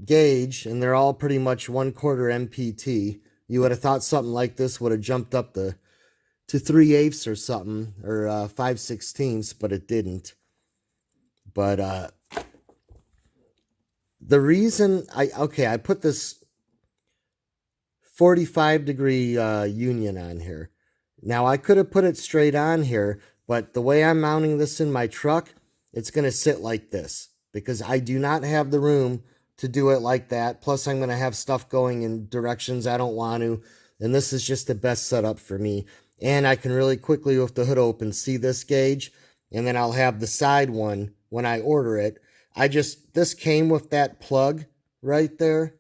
gauge, and they're all pretty much 1/4 MPT. You would have thought something like this would have jumped up to 3/8 or something, or 5/16, but it didn't. But the reason I put this 45-degree union on here. Now, I could have put it straight on here, but the way I'm mounting this in my truck, it's going to sit like this because I do not have the room to do it like that. Plus, I'm going to have stuff going in directions I don't want to, and this is just the best setup for me. And I can really quickly, with the hood open, see this gauge, and then I'll have the side one when I order it. This came with that plug right there,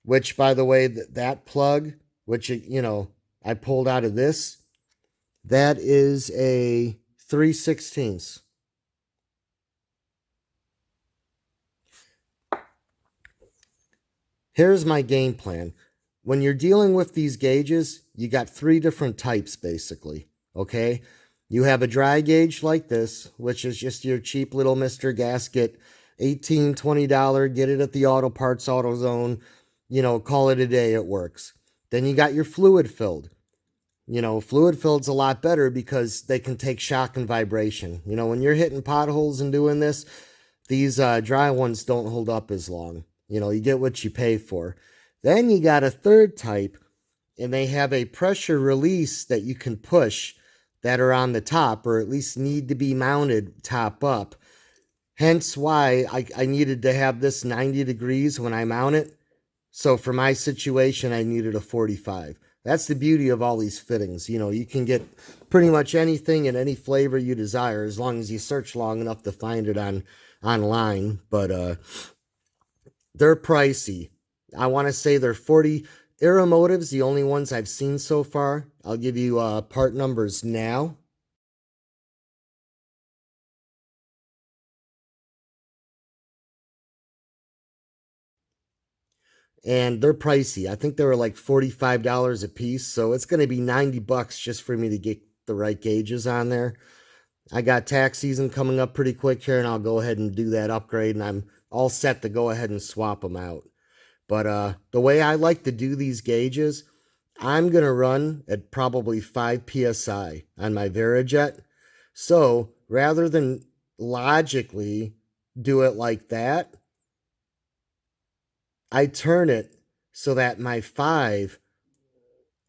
which, by the way, that plug, which, I pulled out of this, that is a 3/16. Here's my game plan. When you're dealing with these gauges, you got 3 different types, basically, okay? You have a dry gauge like this, which is just your cheap little Mr. Gasket, $18, $20, get it at the auto parts, AutoZone, call it a day, it works. Then you got your fluid filled. Fluid filled's a lot better because they can take shock and vibration. When you're hitting potholes and doing this, these dry ones don't hold up as long. You get what you pay for. Then you got a third type, and they have a pressure release that you can push that are on the top, or at least need to be mounted top up. Hence why I needed to have this 90 degrees when I mount it. So for my situation, I needed a 45. That's the beauty of all these fittings. You can get pretty much anything in any flavor you desire as long as you search long enough to find it online. But they're pricey. I want to say they're 40. Aeromotive's the only ones I've seen so far. I'll give you part numbers now. And they're pricey. I think they were like $45 a piece, so it's going to be $90 just for me to get the right gauges on there. I got tax season coming up pretty quick here, and I'll go ahead and do that upgrade, and I'm all set to go ahead and swap them out. But the way I like to do these gauges, I'm going to run at probably 5 PSI on my Varijet. So rather than logically do it like that, I turn it so that my 5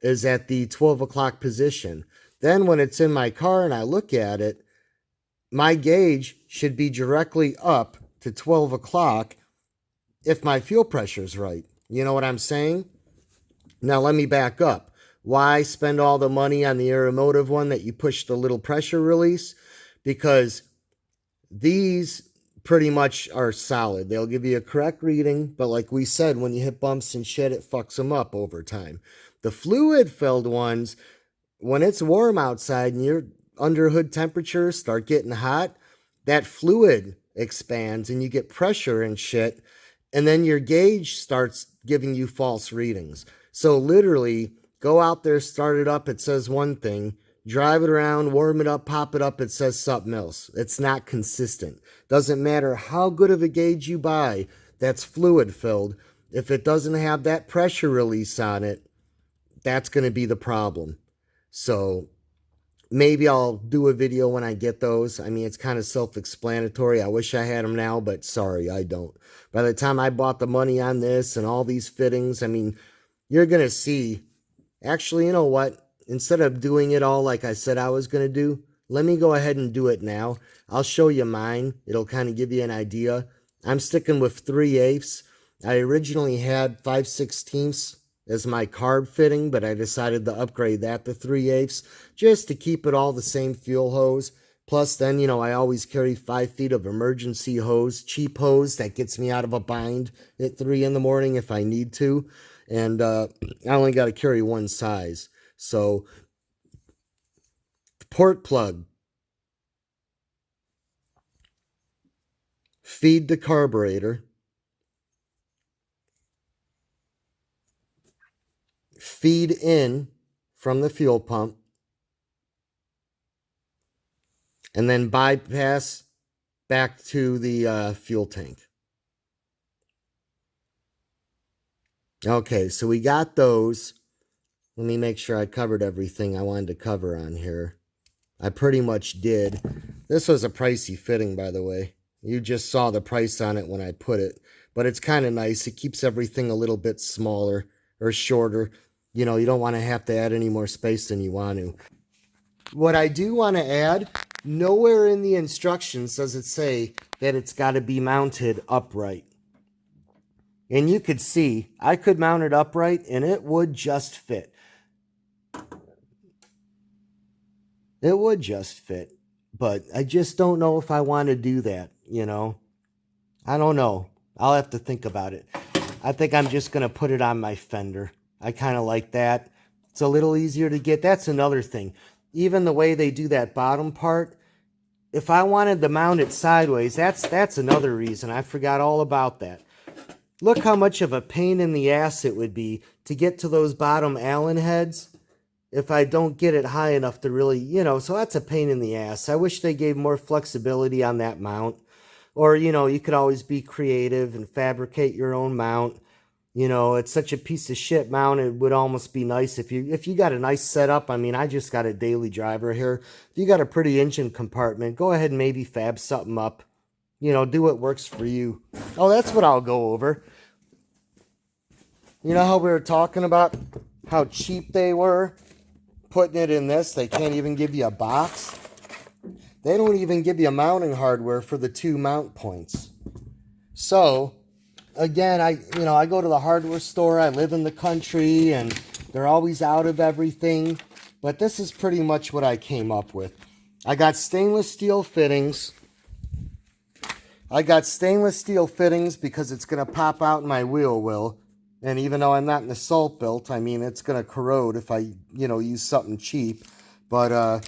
is at the 12 o'clock position. Then when it's in my car and I look at it, my gauge should be directly up to 12 o'clock if my fuel pressure is right. You know what I'm saying? Now let me back up. Why spend all the money on the Aeromotive one that you push the little pressure release? Because These pretty much are solid. They'll give you a correct reading, but like we said, when you hit bumps and shit, it fucks them up over time. The fluid-filled ones, when it's warm outside and your under hood temperatures start getting hot, that fluid expands and you get pressure and shit, and then your gauge starts giving you false readings. So literally, go out there, start it up, it says one thing, drive it around, warm it up, pop it up, it says something else. It's not consistent. Doesn't matter how good of a gauge you buy that's fluid filled, if it doesn't have that pressure release on it, that's going to be the problem. So maybe I'll do a video when I get those. I mean, it's kind of self-explanatory. I wish I had them now, but sorry, I don't. By the time I bought the money on this and all these fittings, I mean, you're going to see. Actually, you know what? Instead of doing it all like I said I was going to do, let me go ahead and do it now. I'll show you mine. It'll kind of give you an idea. I'm sticking with 3/8. I originally had 5/16 as my carb fitting, but I decided to upgrade that to 3/8 just to keep it all the same fuel hose. Plus, then, you know, I always carry 5 feet of emergency hose, cheap hose that gets me out of a bind at 3 in the morning if I need to. And I only got to carry one size. So, port plug, feed the carburetor, feed in from the fuel pump, and then bypass back to the fuel tank. Okay, so we got those. Let me make sure I covered everything I wanted to cover on here. I pretty much did. This was a pricey fitting, by the way. You just saw the price on it when I put it. But it's kind of nice. It keeps everything a little bit smaller or shorter. You know, you don't want to have to add any more space than you want to. What I do want to add, nowhere in the instructions does it say that it's got to be mounted upright. And you could see, I could mount it upright and it would just fit. It would just fit. But I just don't know if I want to do that, you know. I don't know. I'll have to think about it. I think I'm just going to put it on my fender. I kind of like that. It's a little easier to get. That's another thing. Even the way they do that bottom part, if I wanted to mount it sideways, that's another reason. I forgot all about that. Look how much of a pain in the ass it would be to get to those bottom Allen heads if I don't get it high enough to really, you know, so that's a pain in the ass. I wish they gave more flexibility on that mount. Or, you know, you could always be creative and fabricate your own mount. You know, it's such a piece of shit mount. It would almost be nice if you got a nice setup. I mean, I just got a daily driver here. If you got a pretty engine compartment, go ahead and maybe fab something up. You know, do what works for you. Oh, that's what I'll go over. You know how we were talking about how cheap they were? Putting it in this, they can't even give you a box. They don't even give you mounting hardware for the 2 mount points. So, again, I go to the hardware store. I live in the country, and they're always out of everything. But this is pretty much what I came up with. I got stainless steel fittings. Because it's going to pop out in my wheel well. And even though I'm not in the salt belt, I mean, it's going to corrode if I, use something cheap. But,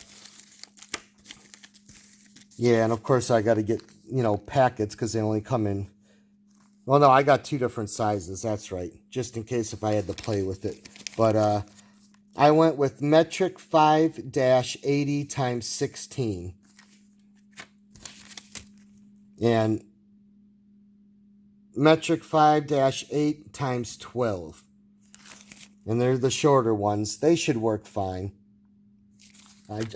yeah, and of course I got to get, packets because they only come in. Well, no, I got 2 different sizes. That's right. Just in case if I had to play with it. But, I went with metric 5-80x16. And metric 5-8x12. And they're the shorter ones. They should work fine.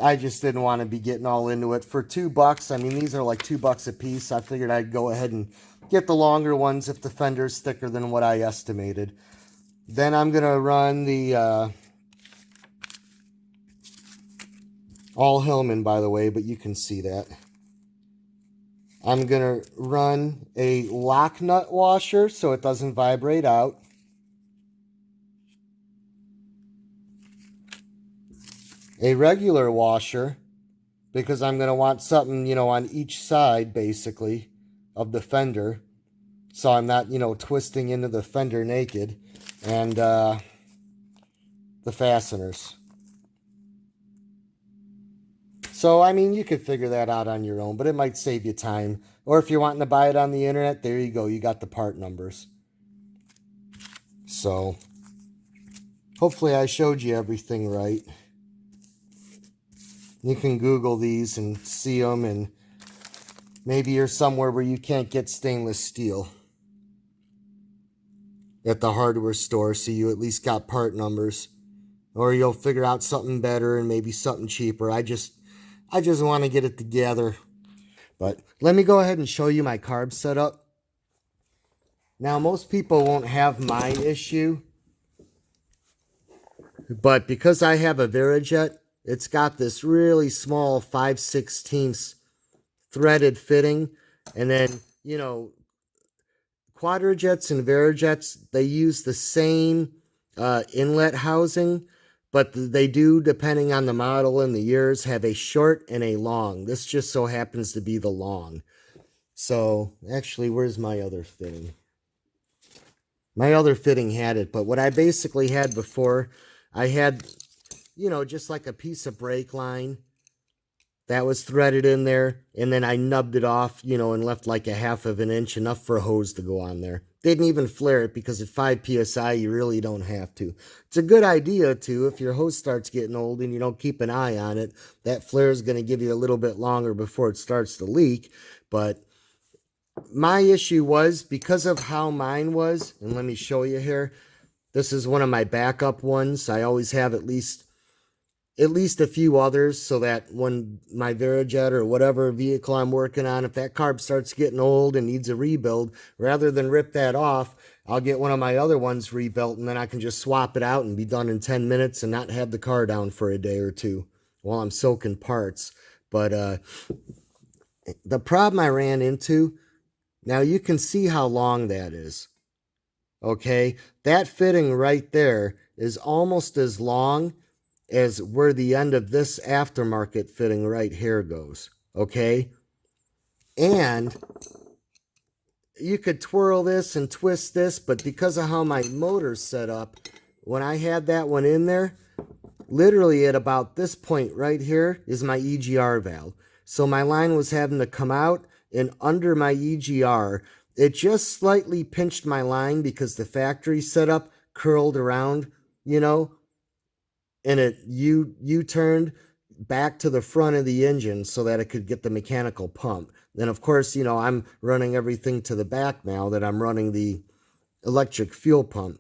I just didn't want to be getting all into it. For $2, I mean, these are like $2 a piece. I figured I'd go ahead and get the longer ones if the fender's thicker than what I estimated. Then I'm going to run the, all Hillman, by the way, but you can see that. I'm going to run a lock nut washer so it doesn't vibrate out. A regular washer because I'm going to want something, you know, on each side, basically, of the fender. So I'm not, you know, twisting into the fender naked. And the fasteners. So, I mean, you could figure that out on your own, but it might save you time. Or if you're wanting to buy it on the internet, there you go. You got the part numbers. So, hopefully I showed you everything right. You can Google these and see them, and maybe you're somewhere where you can't get stainless steel at the hardware store, so you at least got part numbers. Or you'll figure out something better and maybe something cheaper. I just want to get it together. But let me go ahead and show you my carb setup. Now, most people won't have my issue, but because I have a Varijet, it's got this really small 5/16 threaded fitting. And then, you know, Quadrajets and Varijets, they use the same inlet housing, but they do, depending on the model and the years, have a short and a long. This just so happens to be the long. So, actually, where's my other fitting? My other fitting had it, but what I basically had before, I had, you know, just like a piece of brake line that was threaded in there, and then I nubbed it off, you know, and left like a 1/2 of an inch, enough for a hose to go on there. Didn't even flare it, because at 5 psi, you really don't have to. It's a good idea, too, if your hose starts getting old and you don't keep an eye on it. That flare is going to give you a little bit longer before it starts to leak, but my issue was, because of how mine was, and let me show you here. This is one of my backup ones. I always have at least a few others, so that when my Varijet or whatever vehicle I'm working on, if that carb starts getting old and needs a rebuild, rather than rip that off, I'll get one of my other ones rebuilt, and then I can just swap it out and be done in 10 minutes and not have the car down for a day or two while I'm soaking parts. But the problem I ran into, now you can see how long that is. Okay, that fitting right there is almost as long as where the end of this aftermarket fitting right here goes. Okay, and you could twirl this and twist this, but because of how my motor's set up, when I had that one in there, literally at about this point right here is my EGR valve. So my line was having to come out and under my EGR. It just slightly pinched my line because the factory setup curled around, you know, and it U-turned back to the front of the engine so that it could get the mechanical pump. Then, of course, you know, I'm running everything to the back now that I'm running the electric fuel pump.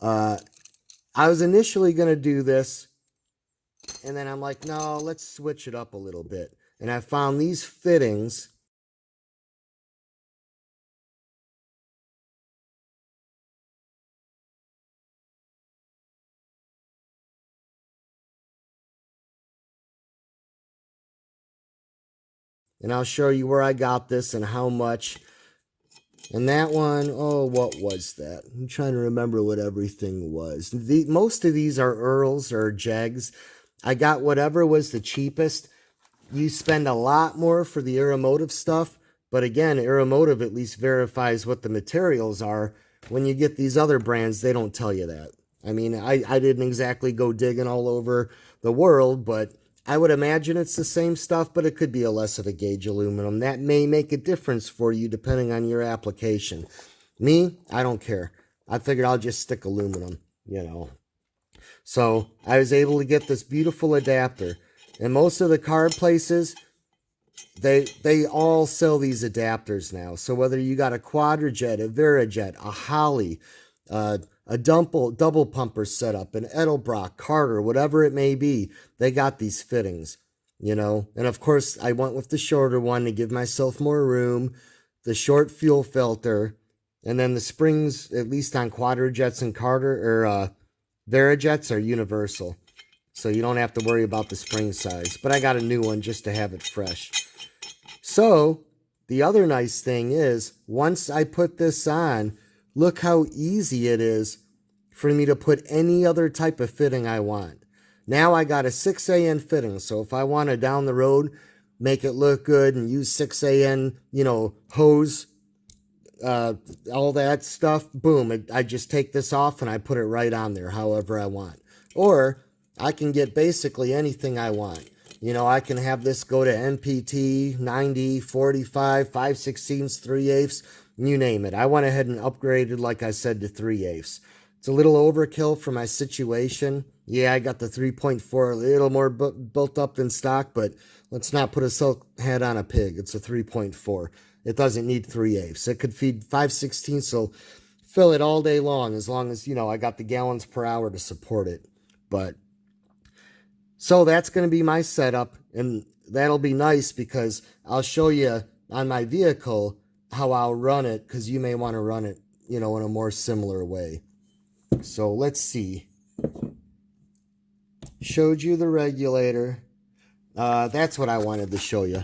I was initially going to do this, and then I'm like, no, let's switch it up a little bit. And I found these fittings. And I'll show you where I got this and how much. And that one, oh, what was that? I'm trying to remember what everything was. Most of these are Earls or Jegs. I got whatever was the cheapest. You spend a lot more for the Aeromotive stuff, but again, Aeromotive at least verifies what the materials are. When you get these other brands, they don't tell you that. I mean, I didn't exactly go digging all over the world, but I would imagine it's the same stuff, but it could be a less of a gauge aluminum. That may make a difference for you depending on your application. Me, I don't care. I figured I'll just stick aluminum, you know. So I was able to get this beautiful adapter. And most of the carb places, they all sell these adapters now. So whether you got a Quadrajet, a Varijet, a Holly, a double pumper setup, an Edelbrock, Carter, whatever it may be, they got these fittings, you know. And of course, I went with the shorter one to give myself more room, the short fuel filter, and then the springs, at least on Quadrajets and Carter or Varijets, are universal. So you don't have to worry about the spring size. But I got a new one just to have it fresh. So the other nice thing is, once I put this on, look how easy it is for me to put any other type of fitting I want. Now I got a 6AN fitting, so if I want to down the road make it look good and use 6AN, you know, hose, all that stuff, boom, I just take this off and I put it right on there however I want. Or I can get basically anything I want. You know, I can have this go to NPT, 90, 45, 5/16, 3/8, you name it. I went ahead and upgraded, like I said, to 3/8. It's a little overkill for my situation. Yeah, I got the 3.4 a little more built up than stock, but let's not put a silk hat on a pig. It's a 3.4. It doesn't need 3/8. It could feed 5/16, so fill it all day long as, you know, I got the gallons per hour to support it. But so that's going to be my setup, and that'll be nice because I'll show you on my vehicle how I'll run it, because you may want to run it, you know, in a more similar way. So let's see. Showed you the regulator. That's what I wanted to show you.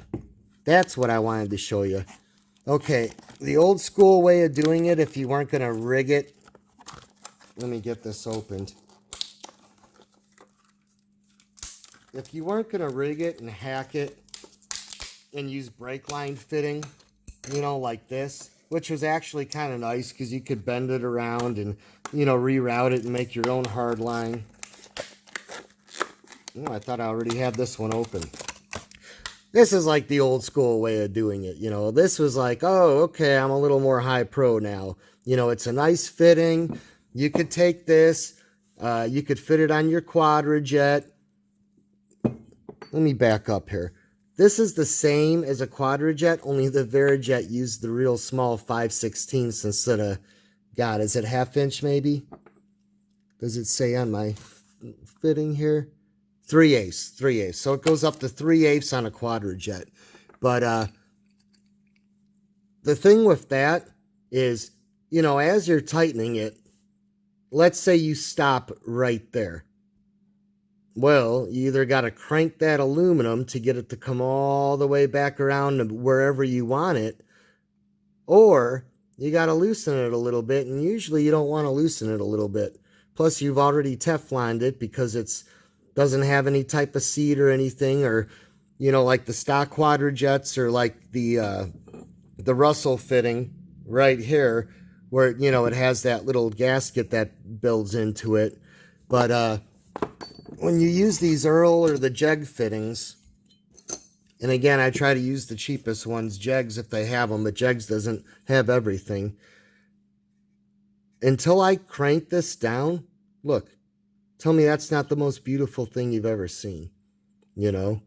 That's what I wanted to show you. Okay, the old school way of doing it, if you weren't going to rig it, let me get this opened. If you weren't going to rig it and hack it and use brake line fitting, you know, like this, which was actually kind of nice because you could bend it around and, you know, reroute it and make your own hard line. Oh, I thought I already had this one open. This is like the old school way of doing it, you know. This was like, oh, okay, I'm a little more high pro now. You know, it's a nice fitting. You could take this. You could fit it on your Quadrajet. Let me back up here. This is the same as a Quadrajet, only the Varijet used the real small 5/16 instead of, God, is it 1/2 inch maybe? Does it say on my fitting here? 3/8, 3/8. So it goes up to 3/8 on a Quadrajet. But the thing with that is, you know, as you're tightening it, let's say you stop right there. Well, you either got to crank that aluminum to get it to come all the way back around to wherever you want it, or you got to loosen it a little bit, and usually you don't want to loosen it a little bit. Plus, you've already Tefloned it because it's doesn't have any type of seat or anything, or, you know, like the stock Quadrajets or like the Russell fitting right here, where, you know, it has that little gasket that builds into it. But when you use these Earl or the Jeg fittings, and again, I try to use the cheapest ones, Jegs if they have them, but Jegs doesn't have everything. Until I crank this down, look, tell me that's not the most beautiful thing you've ever seen, you know?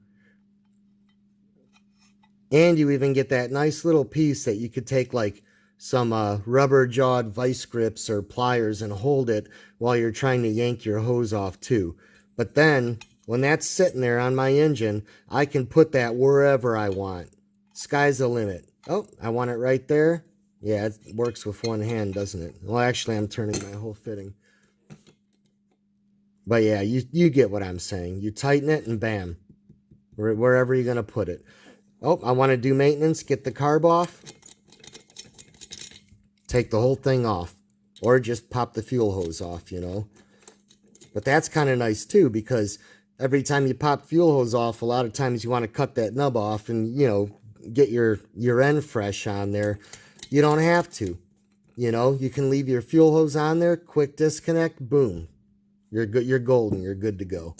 And you even get that nice little piece that you could take like some rubber-jawed vice grips or pliers and hold it while you're trying to yank your hose off too. But then, when that's sitting there on my engine, I can put that wherever I want. Sky's the limit. Oh, I want it right there. Yeah, it works with one hand, doesn't it? Well, actually, I'm turning my whole fitting. But yeah, you get what I'm saying. You tighten it and bam, wherever you're going to put it. Oh, I want to do maintenance, get the carb off. Take the whole thing off. Or just pop the fuel hose off, you know. But that's kind of nice too, because every time you pop fuel hose off, a lot of times you want to cut that nub off and, you know, get your end fresh on there. You don't have to. You know, you can leave your fuel hose on there, quick disconnect, boom. You're good, you're golden, you're good to go.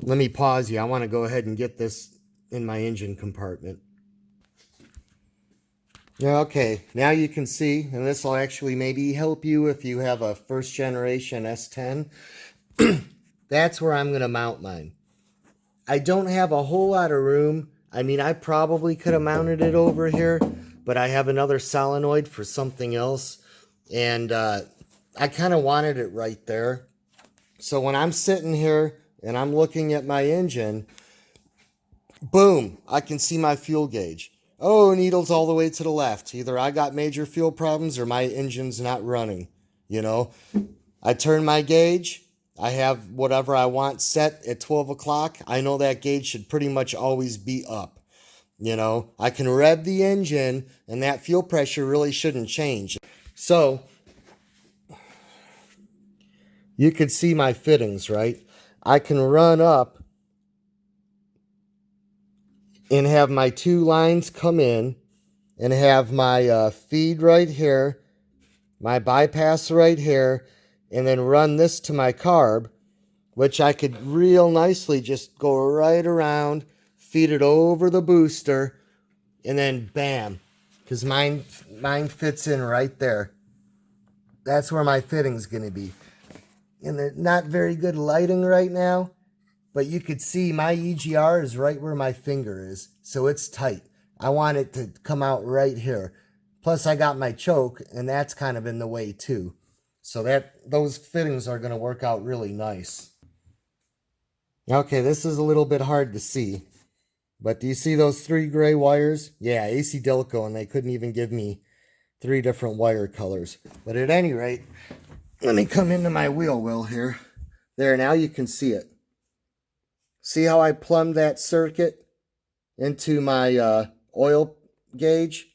Let me pause you. I want to go ahead and get this in my engine compartment. Yeah, okay, now you can see, and this will actually maybe help you if you have a first generation S10. That's where I'm going to mount mine. I don't have a whole lot of room. I mean, I probably could have mounted it over here, but I have another solenoid for something else, and I kind of wanted it right there. So when I'm sitting here and I'm looking at my engine, boom, I can see my fuel gauge. Oh, needle's all the way to the left. Either I got major fuel problems or my engine's not running, you know. I turn my gauge. I have whatever I want set at 12 o'clock. I know that gauge should pretty much always be up, you know. I can rev the engine and that fuel pressure really shouldn't change. So, you could see my fittings, right? I can run up and have my two lines come in and have my feed right here, my bypass right here, and then run this to my carb, which I could real nicely just go right around, feed it over the booster, and then bam, because mine fits in right there. That's where my fitting's going to be. And they're not very good lighting right now, but you could see my EGR is right where my finger is, so it's tight. I want it to come out right here. Plus I got my choke, and that's kind of in the way too. So those fittings are going to work out really nice. Okay, this is a little bit hard to see, but do you see those 3 gray wires? Yeah, AC Delco, and they couldn't even give me 3 different wire colors. But at any rate, let me come into my wheel well here. There, now you can see it. See how I plumbed that circuit into my oil gauge?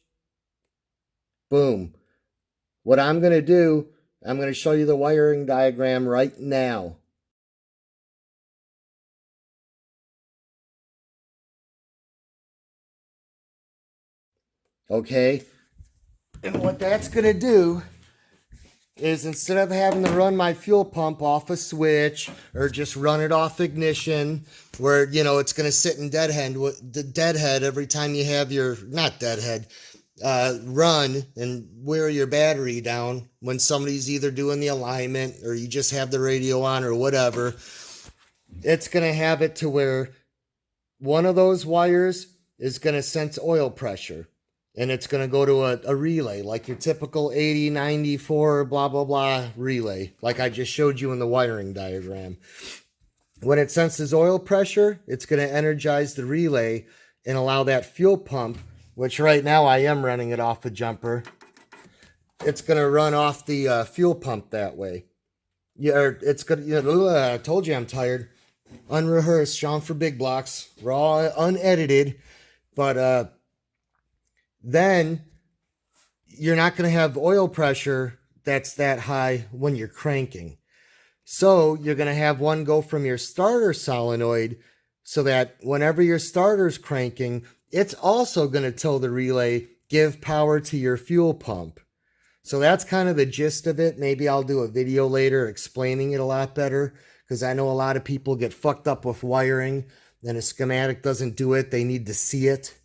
Boom. What I'm going to do, I'm going to show you the wiring diagram right now. Okay? And what that's going to do is, instead of having to run my fuel pump off a switch or just run it off ignition, where, you know, it's going to sit in deadhead every time you have your, not deadhead, run and wear your battery down when somebody's either doing the alignment or you just have the radio on or whatever. It's going to have it to where one of those wires is going to sense oil pressure. And it's going to go to a relay, like your typical 80, 94, blah, blah, blah relay, like I just showed you in the wiring diagram. When it senses oil pressure, it's going to energize the relay and allow that fuel pump, which right now I am running it off a jumper. It's going to run off the fuel pump that way. Yeah, it's going to, I told you I'm tired. Unrehearsed, Shaun4BigBlocks, raw, unedited, but then you're not going to have oil pressure that's that high when you're cranking. So you're going to have one go from your starter solenoid so that whenever your starter's cranking, it's also going to tell the relay, give power to your fuel pump. So that's kind of the gist of it. Maybe I'll do a video later explaining it a lot better, because I know a lot of people get fucked up with wiring and a schematic doesn't do it. They need to see it.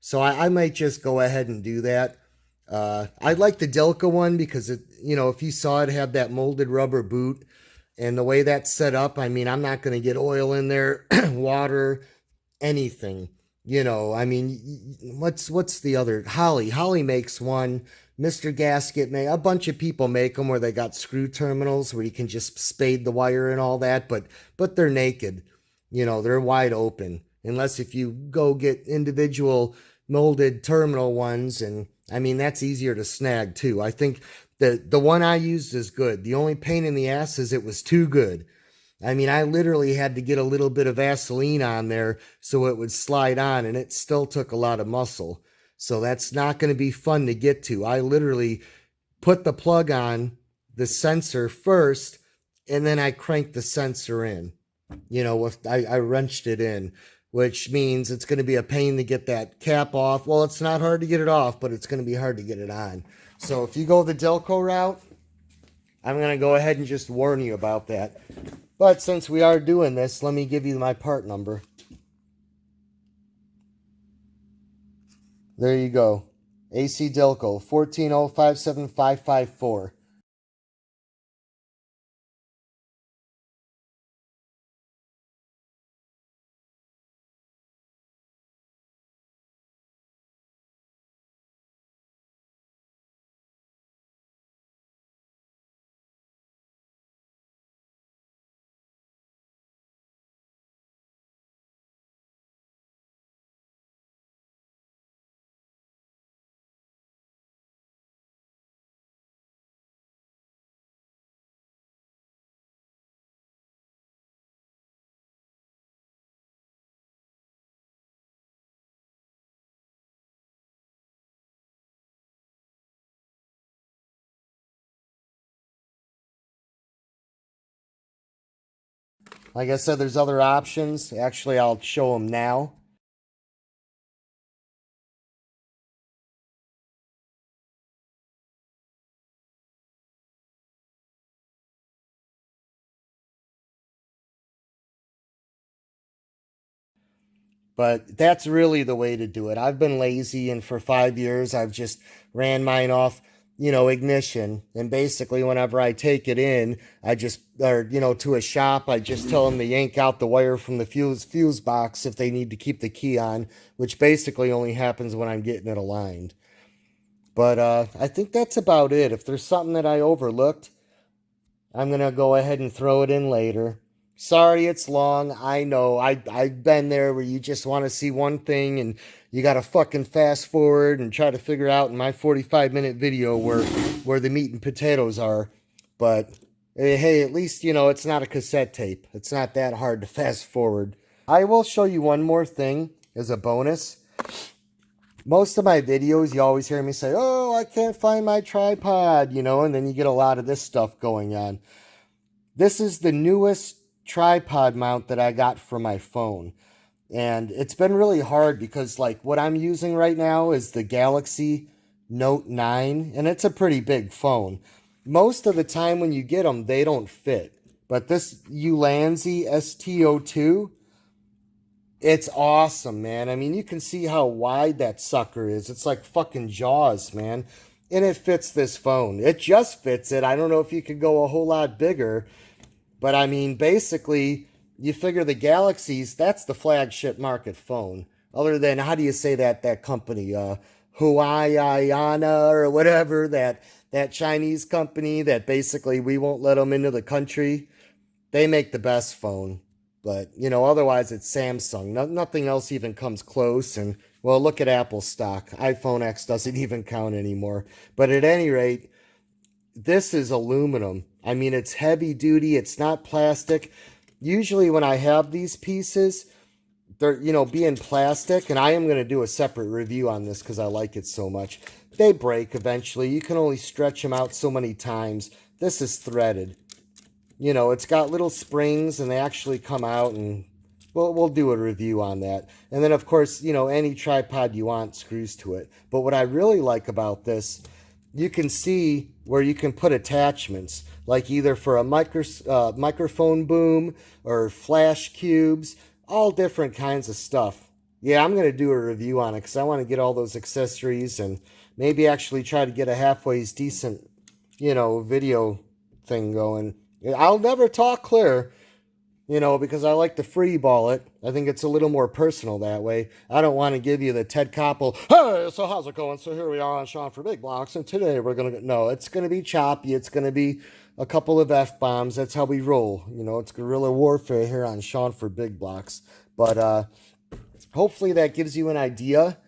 So I might just go ahead and do that. I like the Delco one because it, you know, if you saw it, had that molded rubber boot, and the way that's set up, I mean, I'm not going to get oil in there, water, anything. You know, I mean, what's the other? Holly makes one. Mr. Gasket a bunch of people make them where they got screw terminals where you can just spade the wire and all that, but they're naked. You know, they're wide open. Unless if you go get individual molded terminal ones, and I mean, that's easier to snag too. I think the one I used is good. The only pain in the ass is it was too good. I mean, I literally had to get a little bit of Vaseline on there so it would slide on, and it still took a lot of muscle. So that's not going to be fun to get to. I literally put the plug on the sensor first, and then I cranked the sensor in. You know, I wrenched it in, which means it's going to be a pain to get that cap off. Well, it's not hard to get it off, but it's going to be hard to get it on. So if you go the Delco route, I'm going to go ahead and just warn you about that. But since we are doing this, let me give you my part number. There you go. AC Delco 140575554. Like I said, there's other options. Actually, I'll show them now. But that's really the way to do it. I've been lazy, and for 5 years, I've just ran mine off, ignition. And basically, whenever I take it in, I just, or, to a shop, I just tell them to yank out the wire from the fuse box if they need to keep the key on, which basically only happens when I'm getting it aligned. But I think that's about it. If there's something that I overlooked, I'm going to go ahead and throw it in later. Sorry it's long. I know. I've been there where you just want to see one thing and you got to fucking fast forward and try to figure out in my 45-minute video where the meat and potatoes are. But hey, at least, it's not a cassette tape. It's not that hard to fast forward. I will show you one more thing as a bonus. Most of my videos, you always hear me say, oh, I can't find my tripod, and then you get a lot of this stuff going on. This is the newest tripod mount that I got for my phone. And it's been really hard because, like, what I'm using right now is the Galaxy Note 9, and it's a pretty big phone. Most of the time when you get them, they don't fit. But this Ulanzi STO2, it's awesome, man. I mean, you can see how wide that sucker is. It's like fucking Jaws, man. And it fits this phone. It just fits it. I don't know if you could go a whole lot bigger. But I mean, basically, you figure the Galaxies, that's the flagship market phone. Other than, how do you say that company? Huayana or whatever, that Chinese company that basically we won't let them into the country. They make the best phone. But, otherwise it's Samsung. Nothing else even comes close. And, well, look at Apple stock. iPhone X doesn't even count anymore. But at any rate, this is aluminum. I mean, it's heavy duty. It's not plastic. Usually when I have these pieces, they're, being plastic. And I am going to do a separate review on this because I like it so much. They break eventually. You can only stretch them out so many times. This is threaded. It's got little springs and they actually come out, and we'll do a review on that. And then, of course, any tripod you want screws to it. But what I really like about this, you can see where you can put attachments, like either for a microphone boom or flash cubes, all different kinds of stuff. Yeah, I'm going to do a review on it because I want to get all those accessories and maybe actually try to get a halfway decent, video thing going. I'll never talk clear, because I like to free ball it. I think it's a little more personal that way. I don't want to give you the Ted Koppel, hey, so how's it going? So here we are on Shaun4BigBlocks, and today we're going to no, it's going to be choppy. It's going to be a couple of F-bombs. That's how we roll. It's guerrilla warfare here on Shaun4BigBlocks. But hopefully that gives you an idea